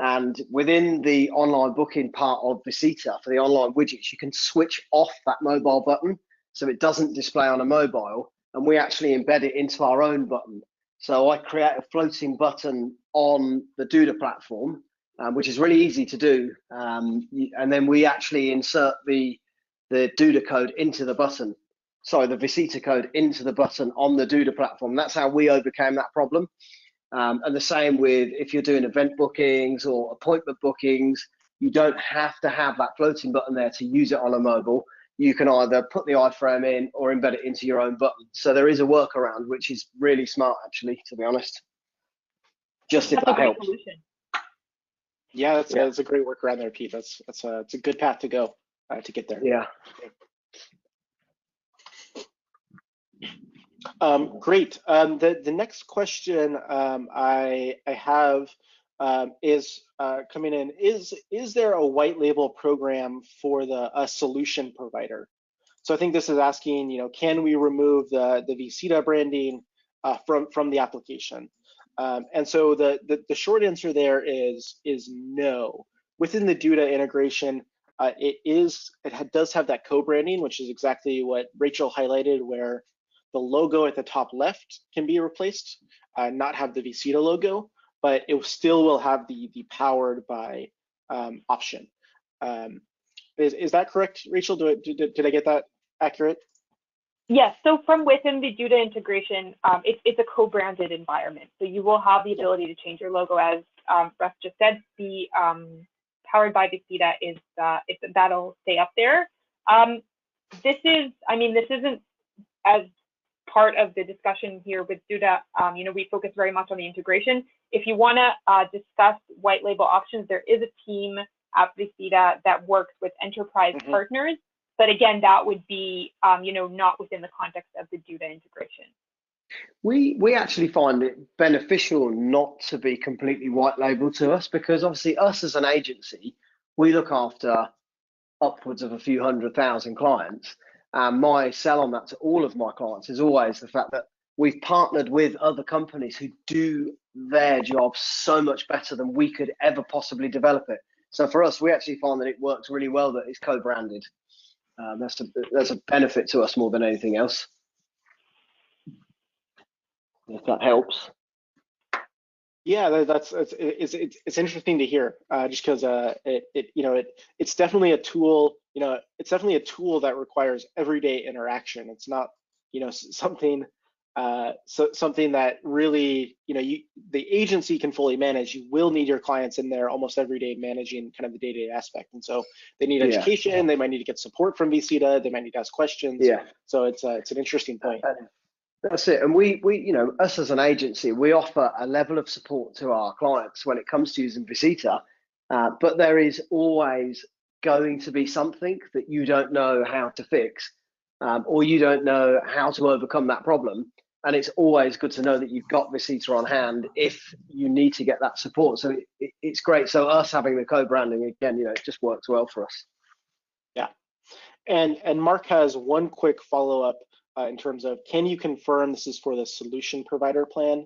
Speaker 3: And within the online booking part of vcita, for the online widgets, you can switch off that mobile button so it doesn't display on a mobile, and we actually embed it into our own button. So I create a floating button on the Duda platform, which is really easy to do, and then we actually insert the Duda code into the button. Sorry, the vcita code into the button on the Duda platform. That's how we overcame that problem. And the same with if you're doing event bookings or appointment bookings, you don't have to have that floating button there to use it on a mobile. You can either put the iframe in or embed it into your own button. So there is a workaround, which is really smart, actually, to be honest. Just if that helps.
Speaker 1: Yeah, that's a great workaround there, Pete. It's a good path to go. to get there.
Speaker 3: Yeah.
Speaker 1: Great. The next question I have is coming in. Is there a white label program for a solution provider? So I think this is asking, can we remove the vcita branding from the application? And so the short answer there is no. Within the Duda integration, it does have that co-branding, which is exactly what Rachel highlighted, where the logo at the top left can be replaced, not have the vcita logo, but it still will have the powered by option. Is that correct, Rachel? Did I get that accurate?
Speaker 2: Yes, so from within the Duda integration, it's a co-branded environment. So you will have the ability to change your logo, as Russ just said. The powered by vcita that'll stay up there. This isn't as part of the discussion here with Duda. We focus very much on the integration. If you want to discuss white label options, there is a team at vcita that works with enterprise partners. But again, that would be, not within the context of the Duda integration.
Speaker 3: We actually find it beneficial not to be completely white label to us, because obviously us as an agency, we look after upwards of a few 100,000 clients. And my sell on that to all of my clients is always the fact that we've partnered with other companies who do their job so much better than we could ever possibly develop it. So for us, we actually find that it works really well that it's co-branded. That's a benefit to us more than anything else, if that helps.
Speaker 1: Yeah, it's interesting to hear, just because it's definitely a tool. It's definitely a tool that requires everyday interaction. It's not something something that really the agency can fully manage. You will need your clients in there almost every day managing kind of the day-to-day aspect, and so they need education. They might need to get support from vcita. They might need to ask questions.
Speaker 3: Yeah.
Speaker 1: So it's an interesting point.
Speaker 3: That's it. And we us as an agency, we offer a level of support to our clients when it comes to using vcita, but there is always going to be something that you don't know how to fix, or you don't know how to overcome that problem. And it's always good to know that you've got vcita on hand if you need to get that support. So it's great. So us having the co-branding, again, it just works well for us.
Speaker 1: Yeah. And Mark has one quick follow-up in terms of, can you confirm this is for the solution provider plan?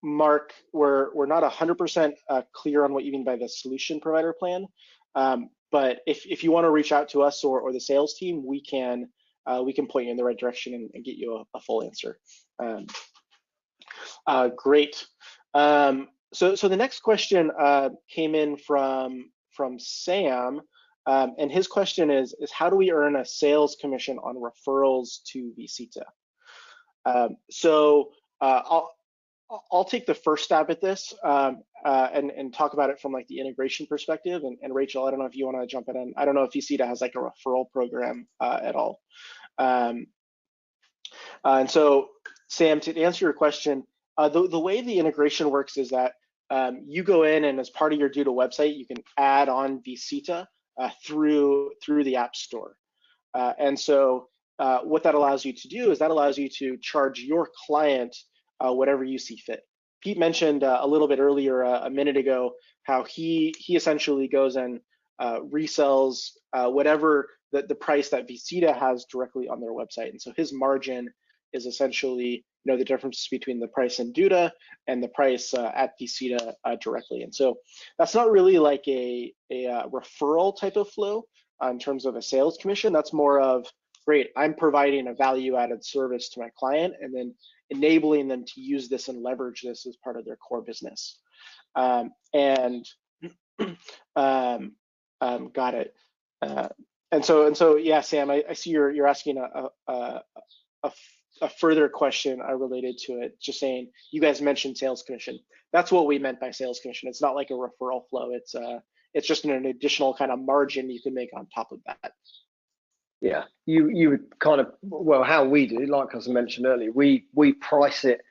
Speaker 1: Mark, we're not 100% clear on what you mean by the solution provider plan, but if you want to reach out to us or the sales team, we can point you in the right direction and get you a full answer. Great. So the next question came in from Sam. And his question is how do we earn a sales commission on referrals to vcita? So I'll take the first stab at this and talk about it from like the integration perspective. And Rachel, I don't know if you want to jump in. I don't know if vcita has like a referral program at all. And so Sam, to answer your question, the way the integration works is that you go in and as part of your Duda website, you can add on vcita through the App Store. And so what that allows you to do is that allows you to charge your client whatever you see fit. Pete mentioned a little bit earlier, a minute ago, how he essentially goes and resells whatever the price that vcita has directly on their website. And so his margin is essentially the difference between the price in Duda and the price at vcita directly. And so that's not really like a referral type of flow in terms of a sales commission. That's more of, great, I'm providing a value-added service to my client and then enabling them to use this and leverage this as part of their core business. Got it. And so yeah, Sam, I see you're asking a further question related to it, just saying you guys mentioned sales commission. That's what we meant by sales commission. It's not like a referral flow. It's just an additional kind of margin you can make on top of that.
Speaker 3: Yeah, you would kind of, well, how we do, like as I mentioned earlier, we price it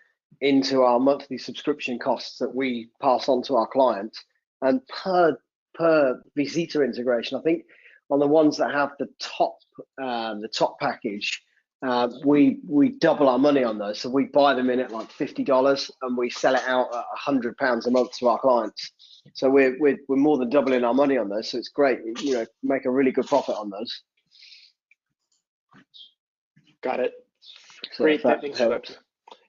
Speaker 3: into our monthly subscription costs that we pass on to our clients, and per vcita integration, I think on the ones that have the top package, we double our money on those. So we buy them in at like $50 and we sell it out at £100 a month to our clients. So we're more than doubling our money on those. So it's great, you know, make a really good profit on those.
Speaker 1: Got it.
Speaker 3: So
Speaker 1: Great, thanks for that.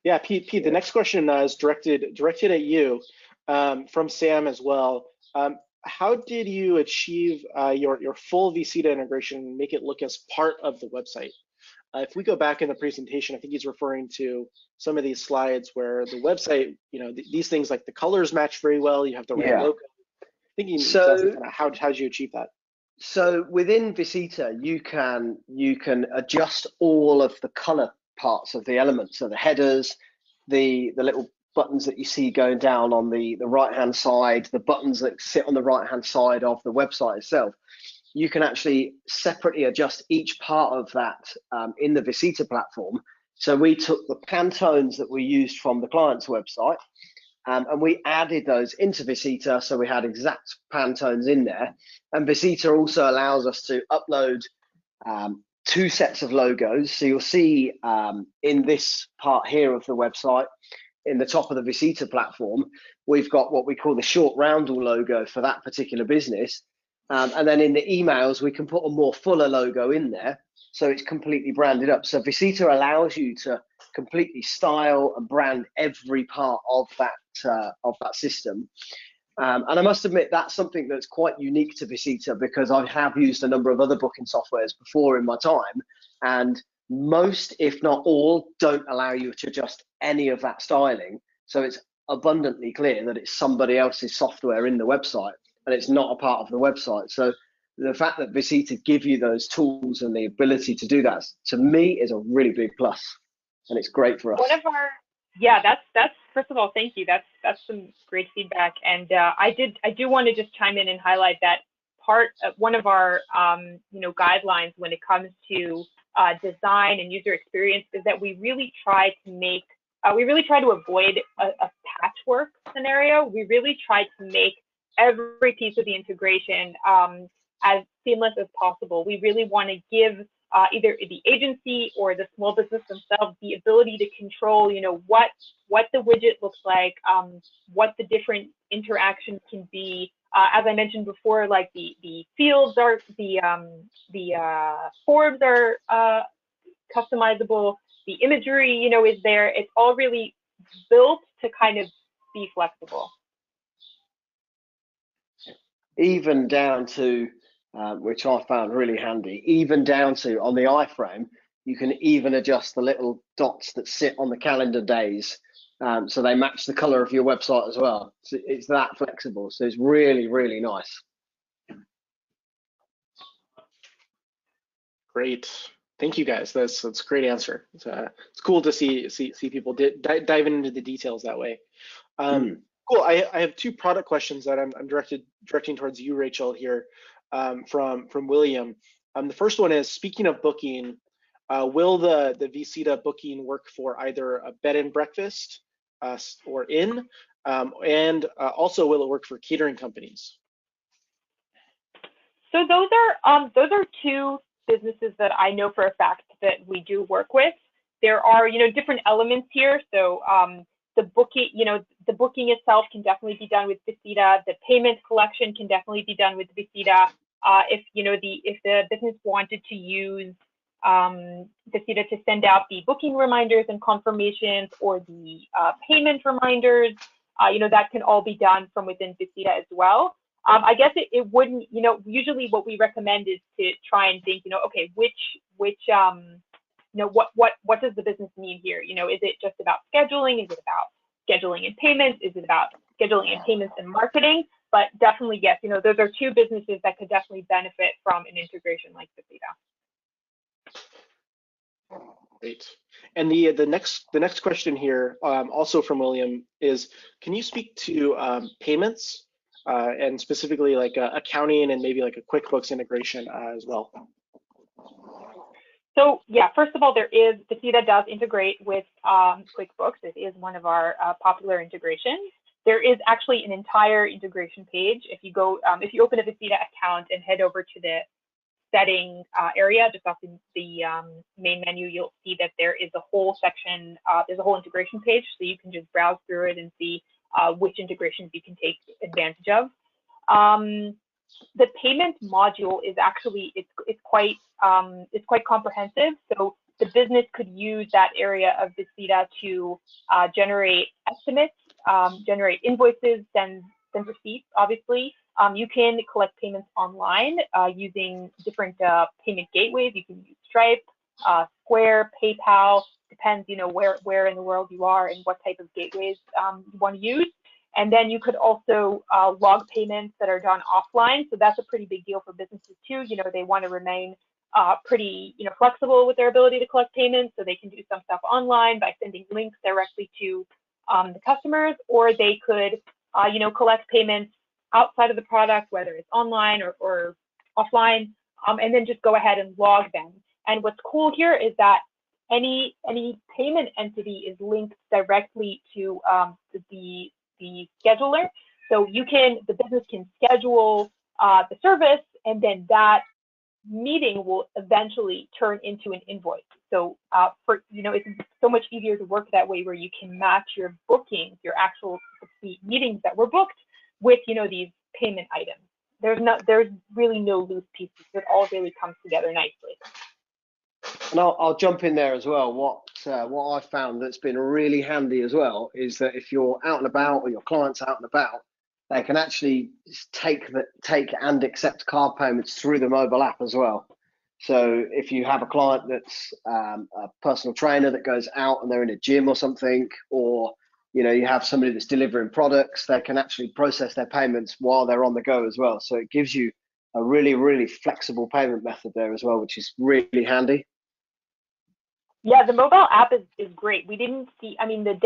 Speaker 1: Yeah, Pete, the next question is directed at you, from Sam as well. How did you achieve your full vcita integration and make it look as part of the website? If we go back in the presentation, I think he's referring to some of these slides where the website, you know, these things like the colors match very well. You have the right logo. Thinking exactly kind of how did you achieve that?
Speaker 3: So within vcita, you can adjust all of the color parts of the elements, so the headers, the little buttons that you see going down on the right hand side, the buttons that sit on the right hand side of the website itself. You can actually separately adjust each part of that in the vcita platform. So we took the Pantones that we used from the client's website and we added those into vcita, so we had exact Pantones in there. And vcita also allows us to upload 2 sets of logos. So you'll see in this part here of the website, in the top of the vcita platform, we've got what we call the short roundel logo for that particular business. And then in the emails, we can put a more fuller logo in there. So it's completely branded up. So vcita allows you to completely style and brand every part of that system. And I must admit, that's something that's quite unique to vcita, because I have used a number of other booking softwares before in my time, and most, if not all, don't allow you to adjust any of that styling. So it's abundantly clear that it's somebody else's software in the website and it's not a part of the website. So the fact that vcita give you those tools and the ability to do that, to me, is a really big plus, and it's great for us.
Speaker 2: One of our, yeah, that's first of all, thank you. That's some great feedback, and I do want to just chime in and highlight that one of our guidelines when it comes to design and user experience is that we really try to avoid a patchwork scenario. We really try to make every piece of the integration as seamless as possible. We really want to give either the agency or the small business themselves the ability to control, what the widget looks like, what the different interactions can be. As I mentioned before, like the fields are, the forms are customizable, the imagery, is there. It's all really built to kind of be flexible.
Speaker 3: Even down to, which I found really handy, even down to on the iframe, you can even adjust the little dots that sit on the calendar days, so they match the color of your website as well. So it's that flexible. So it's really, really nice.
Speaker 1: Great. Thank you, guys. That's a great answer. It's cool to see people diving into the details that way. Cool. I have 2 product questions that I'm directing towards you, Rachel, here, from William. The first one is, speaking of booking, will the vcita booking work for either a bed and breakfast or inn, and also will it work for catering companies?
Speaker 2: So those are 2 businesses that I know for a fact that we do work with. There are different elements here. So the booking itself can definitely be done with vcita. The payment collection can definitely be done with vcita. If the business wanted to use vcita to send out the booking reminders and confirmations, or the payment reminders, that can all be done from within vcita as well. I guess it wouldn't, usually what we recommend is to try and think, okay, what does the business need here? Is it just about scheduling? Is it about scheduling and payments? Is it about scheduling and payments and marketing? But definitely, yes, those are 2 businesses that could definitely benefit from an integration like vcita.
Speaker 1: Great. And the next question here, also from William, is, can you speak to payments and specifically like accounting and maybe like a QuickBooks integration as well?
Speaker 2: So yeah, first of all, vcita does integrate with QuickBooks. It is one of our popular integrations. There is actually an entire integration page. If you go, if you open a vcita account and head over to the setting area, just off the main menu, you'll see that there is a whole section, there's a whole integration page, so you can just browse through it and see which integrations you can take advantage of. The payment module is actually, it's quite comprehensive. So the business could use that area of vcita to generate estimates, generate invoices, send receipts, obviously. You can collect payments online using different payment gateways. You can use Stripe, Square, PayPal, depends, where in the world you are and what type of gateways you want to use. And then you could also log payments that are done offline. So that's a pretty big deal for businesses too. They want to remain pretty, flexible with their ability to collect payments. So they can do some stuff online by sending links directly to the customers, or they could, collect payments outside of the product, whether it's online or offline, and then just go ahead and log them. And what's cool here is that any payment entity is linked directly to the scheduler. So the business can schedule the service, and then that meeting will eventually turn into an invoice. So it's so much easier to work that way, where you can match your bookings, your actual meetings that were booked, with these payment items. There's really no loose pieces. It all really comes together nicely.
Speaker 3: And I'll jump in there as well. What I've found that's been really handy as well is that if you're out and about, or your client's out and about, they can actually take and accept card payments through the mobile app as well. So if you have a client that's a personal trainer that goes out and they're in a gym or something, or you have somebody that's delivering products, they can actually process their payments while they're on the go as well. So it gives you a really, really flexible payment method there as well, which is really handy.
Speaker 2: Yeah, the mobile app is great. We didn't see, the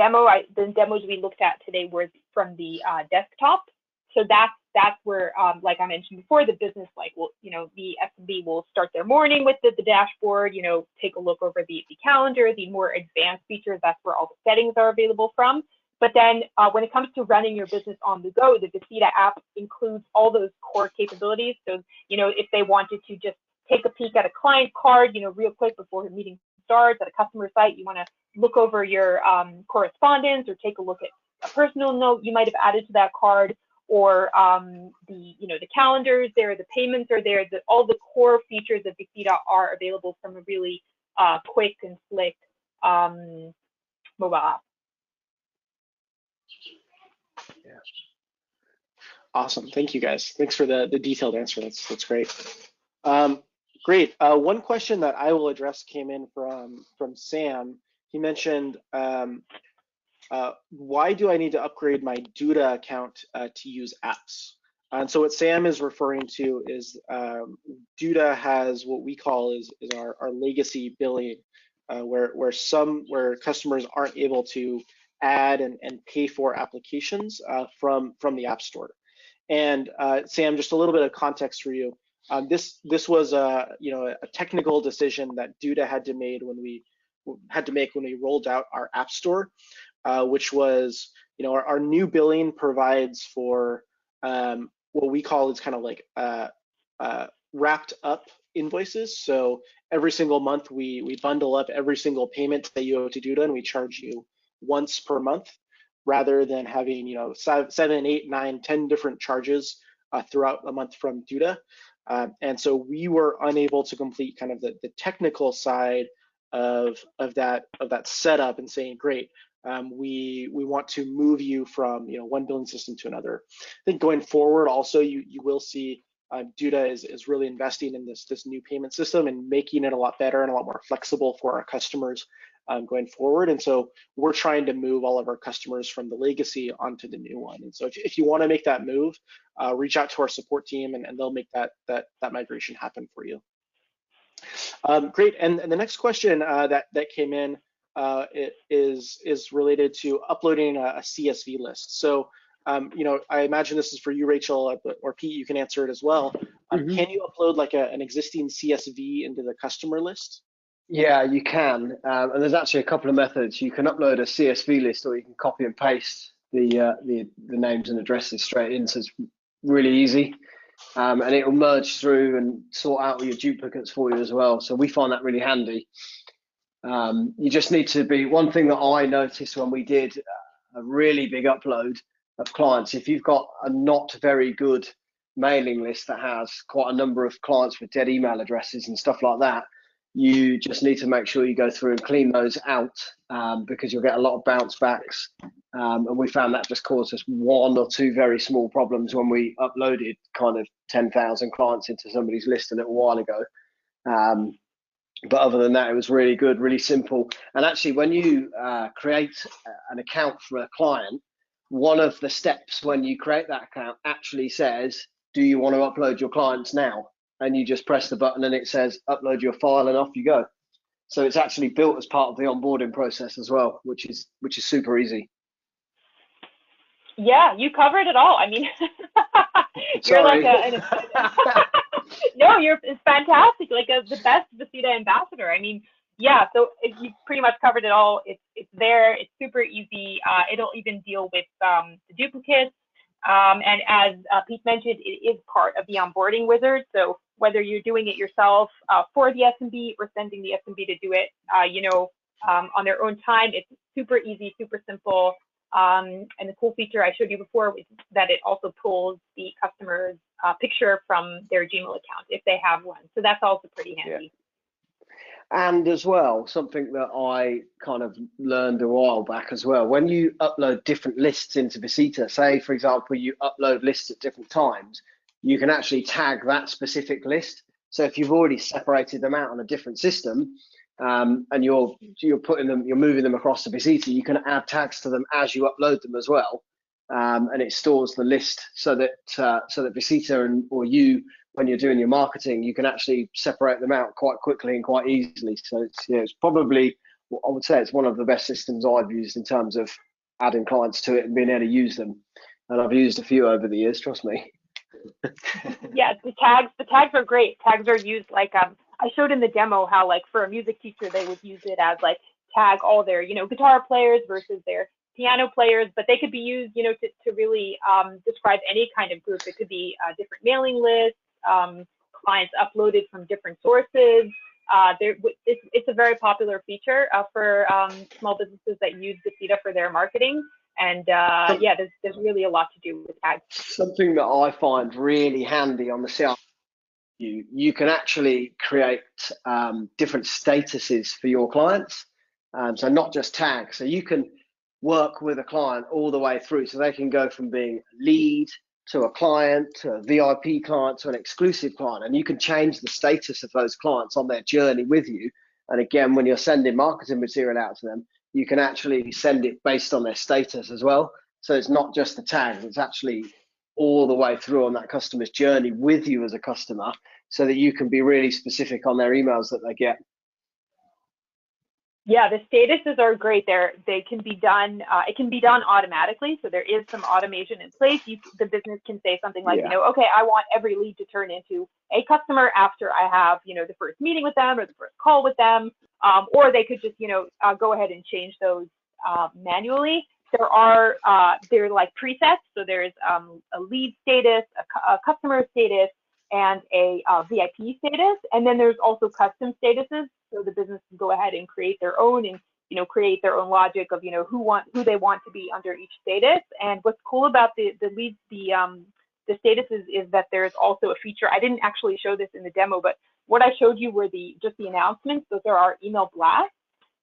Speaker 2: demos we looked at today were from the desktop. So that's where, like I mentioned before, the business the SMB will start their morning with the dashboard, take a look over the calendar, the more advanced features, that's where all the settings are available from. But then when it comes to running your business on the go, the vcita app includes all those core capabilities. So, if they wanted to just take a peek at a client card, real quick before the meeting starts at a customer site, you want to look over your correspondence, or take a look at a personal note you might have added to that card, or the calendars there, the payments are there, all the core features of vcita are available from a really quick and slick mobile app.
Speaker 1: Yeah. Awesome. Thank you, guys. Thanks for the detailed answer. That's great. Great. One question that I will address came in from Sam. He mentioned, why do I need to upgrade my Duda account to use apps? And so what Sam is referring to is Duda has what we call is our legacy billing, where customers aren't able to add and pay for applications from the App Store. And Sam, just a little bit of context for you. This was a technical decision that Duda had to make when we rolled out our App Store, which was our new billing provides for what we call is kind of like wrapped up invoices. So every single month we bundle up every single payment that you owe to Duda, and we charge you once per month, rather than having 7, 8, 9, 10 different charges throughout a month from Duda. And so we were unable to complete kind of the technical side of that setup, and saying, great, we want to move you from one billing system to another. I think going forward, also you will see Duda is really investing in this new payment system and making it a lot better and a lot more flexible for our customers going forward. And so we're trying to move all of our customers from the legacy onto the new one. And so if you want to make that move, reach out to our support team, and they'll make that migration happen for you. Great. And the next question that came in is related to uploading a CSV list. So I imagine this is for you, Rachel, or Pete, you can answer it as well. Can you upload like an existing CSV into the customer list?
Speaker 3: Yeah, you can, and there's actually a couple of methods. You can upload a CSV list, or you can copy and paste the names and addresses straight in. So it's really easy. and it will merge through and sort out all your duplicates for you as well. So we find that really handy. You just need to be, one thing that I noticed when we did a really big upload of clients, if you've got a not very good mailing list that has quite a number of clients with dead email addresses and stuff like that, you just need to make sure you go through and clean those out, because you'll get a lot of bounce backs. And we found that just caused us one or two very small problems when we uploaded kind of 10,000 clients into somebody's list a little while ago. But other than that, it was really good, really simple. And actually, when you create an account for a client, one of the steps when you create that account actually says, do you want to upload your clients now? And you just press the button and it says, upload your file, and off you go. So it's actually built as part of the onboarding process as well, which is super easy.
Speaker 2: Yeah, you covered it all. I mean, you're
Speaker 3: Sorry.
Speaker 2: like no, it's fantastic. Like the best vcita ambassador. I mean, yeah. So you pretty much covered it all. It's there. It's super easy. It'll even deal with the duplicates. And as Pete mentioned, it is part of the onboarding wizard. So whether you're doing it yourself for the SMB or sending the SMB to do it, on their own time, it's super easy, super simple. And the cool feature I showed you before was that it also pulls the customer's picture from their Gmail account if they have one. So that's also pretty handy.
Speaker 3: Yeah. And as well, something that I kind of learned a while back as well, when you upload different lists into vcita, say, for example, you upload lists at different times, you can actually tag that specific list. So if you've already separated them out on a different system, and you're moving them across to vcita, you can add tags to them as you upload them as well, and it stores the list so that vcita or you, when you're doing your marketing, you can actually separate them out quite quickly and quite easily. So it's probably, I would say, it's one of the best systems I've used in terms of adding clients to it and being able to use them. And I've used a few over the years, trust me.
Speaker 2: Yeah, the tags are great. Tags are used like I showed in the demo how, like, for a music teacher, they would use it as like tag all their, guitar players versus their piano players, but they could be used, to really describe any kind of group. It could be different mailing lists, clients uploaded from different sources. It's a very popular feature for small businesses that use vcita for their marketing. And yeah, there's really a lot to do with tags.
Speaker 3: Something that I find really handy on the CRM, you can actually create different statuses for your clients. So not just tags. So you can work with a client all the way through. So they can go from being a lead to a client, to a VIP client, to an exclusive client. And you can change the status of those clients on their journey with you. And again, when you're sending marketing material out to them, you can actually send it based on their status as well. So it's not just the tags, it's actually all the way through on that customer's journey with you as a customer, so that you can be really specific on their emails that they get.
Speaker 2: Yeah, the statuses are great. They can be done. It can be done automatically. So there is some automation in place. The business can say something like, okay, I want every lead to turn into a customer after I have, the first meeting with them or the first call with them. Or they could just, go ahead and change those manually. They're like presets. So there's a lead status, a customer status, and a VIP status. And then there's also custom statuses. So the business can go ahead and create their own and, create their own logic of, who they want to be under each status. And what's cool about the statuses is that there's also a feature. I didn't actually show this in the demo, but what I showed you were just the announcements. Those are our email blasts.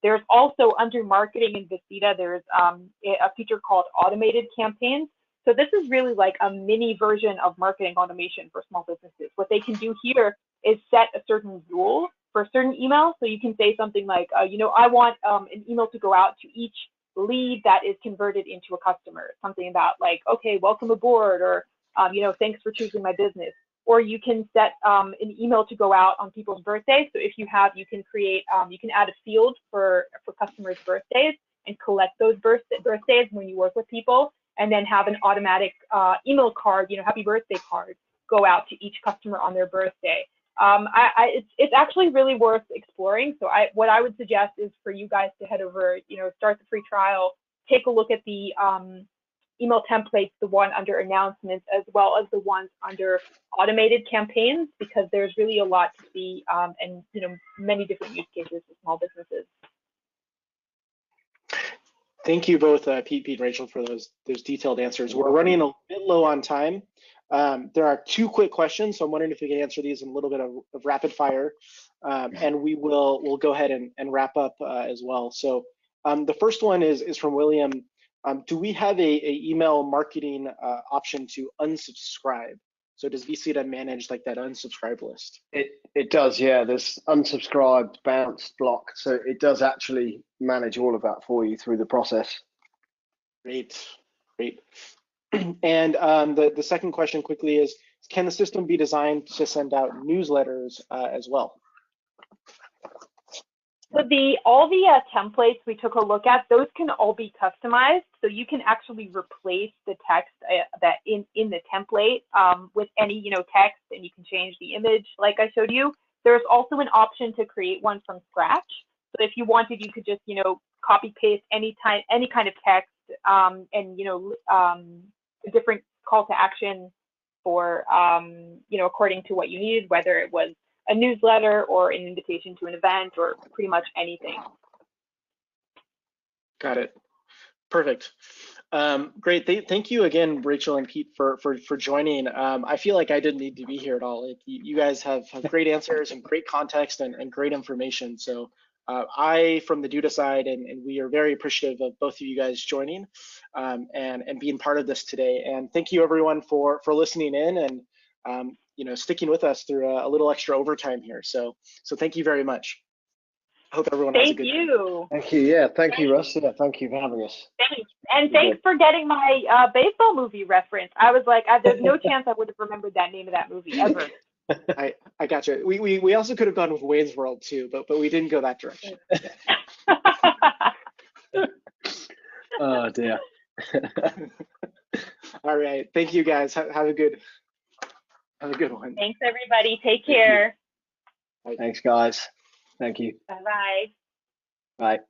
Speaker 2: There's also under marketing in vcita, there's a feature called automated campaigns. So this is really like a mini version of marketing automation for small businesses. What they can do here is set a certain rule for a certain email. So you can say something like, I want an email to go out to each lead that is converted into a customer. Something about like, okay, welcome aboard, or, thanks for choosing my business. Or you can set an email to go out on people's birthdays. So if you can create, you can add a field for customers' birthdays and collect those birthdays when you work with people, and then have an automatic email card, happy birthday card, go out to each customer on their birthday. It's actually really worth exploring. So what I would suggest is for you guys to head over, start the free trial, take a look at the email templates, the one under announcements, as well as the ones under automated campaigns, because there's really a lot to see, and many different use cases for small businesses.
Speaker 1: Thank you both, Pete and Rachel, for those detailed answers. We're running a bit low on time. There are 2 quick questions, so I'm wondering if we can answer these in a little bit of rapid fire, and we'll go ahead and wrap up as well. So the first one is from William. Do we have a email marketing option to unsubscribe? So does vcita manage like that unsubscribe list?
Speaker 3: It does, yeah. There's unsubscribed, bounced, blocked. So it does actually manage all of that for you through the process.
Speaker 1: Great. And the second question quickly is, can the system be designed to send out newsletters as well?
Speaker 2: So all the templates we took a look at, those can all be customized. So you can actually replace the text that in the template with any text, and you can change the image like I showed you. There's also an option to create one from scratch. So if you wanted, you could just copy paste any kind of text and a different call to action for according to what you needed, whether it was a newsletter or an invitation to an event or pretty much anything.
Speaker 1: Got it. Perfect. Great. Thank you again, Rachel and Pete, for joining. I feel like I didn't need to be here at all. You guys have great answers and great context and great information. So I, from the Duda side, and we are very appreciative of both of you guys joining and being part of this today. And thank you everyone for listening in and sticking with us through a little extra overtime here. So thank you very much. I hope everyone has a good day.
Speaker 3: Thank you. Yeah, thank you, Russ. Yeah, thank you for having us.
Speaker 2: Thanks. And thanks for getting my baseball movie reference. I was like, there's no chance I would have remembered that name of that movie ever.
Speaker 1: I got you. We also could have gone with Wayne's World too, but we didn't go that direction.
Speaker 3: Oh dear.
Speaker 1: All right. Thank you guys. Have a good one.
Speaker 2: Thanks everybody. Take care.
Speaker 3: Thanks guys. Thank you.
Speaker 2: Bye-bye.
Speaker 3: Bye.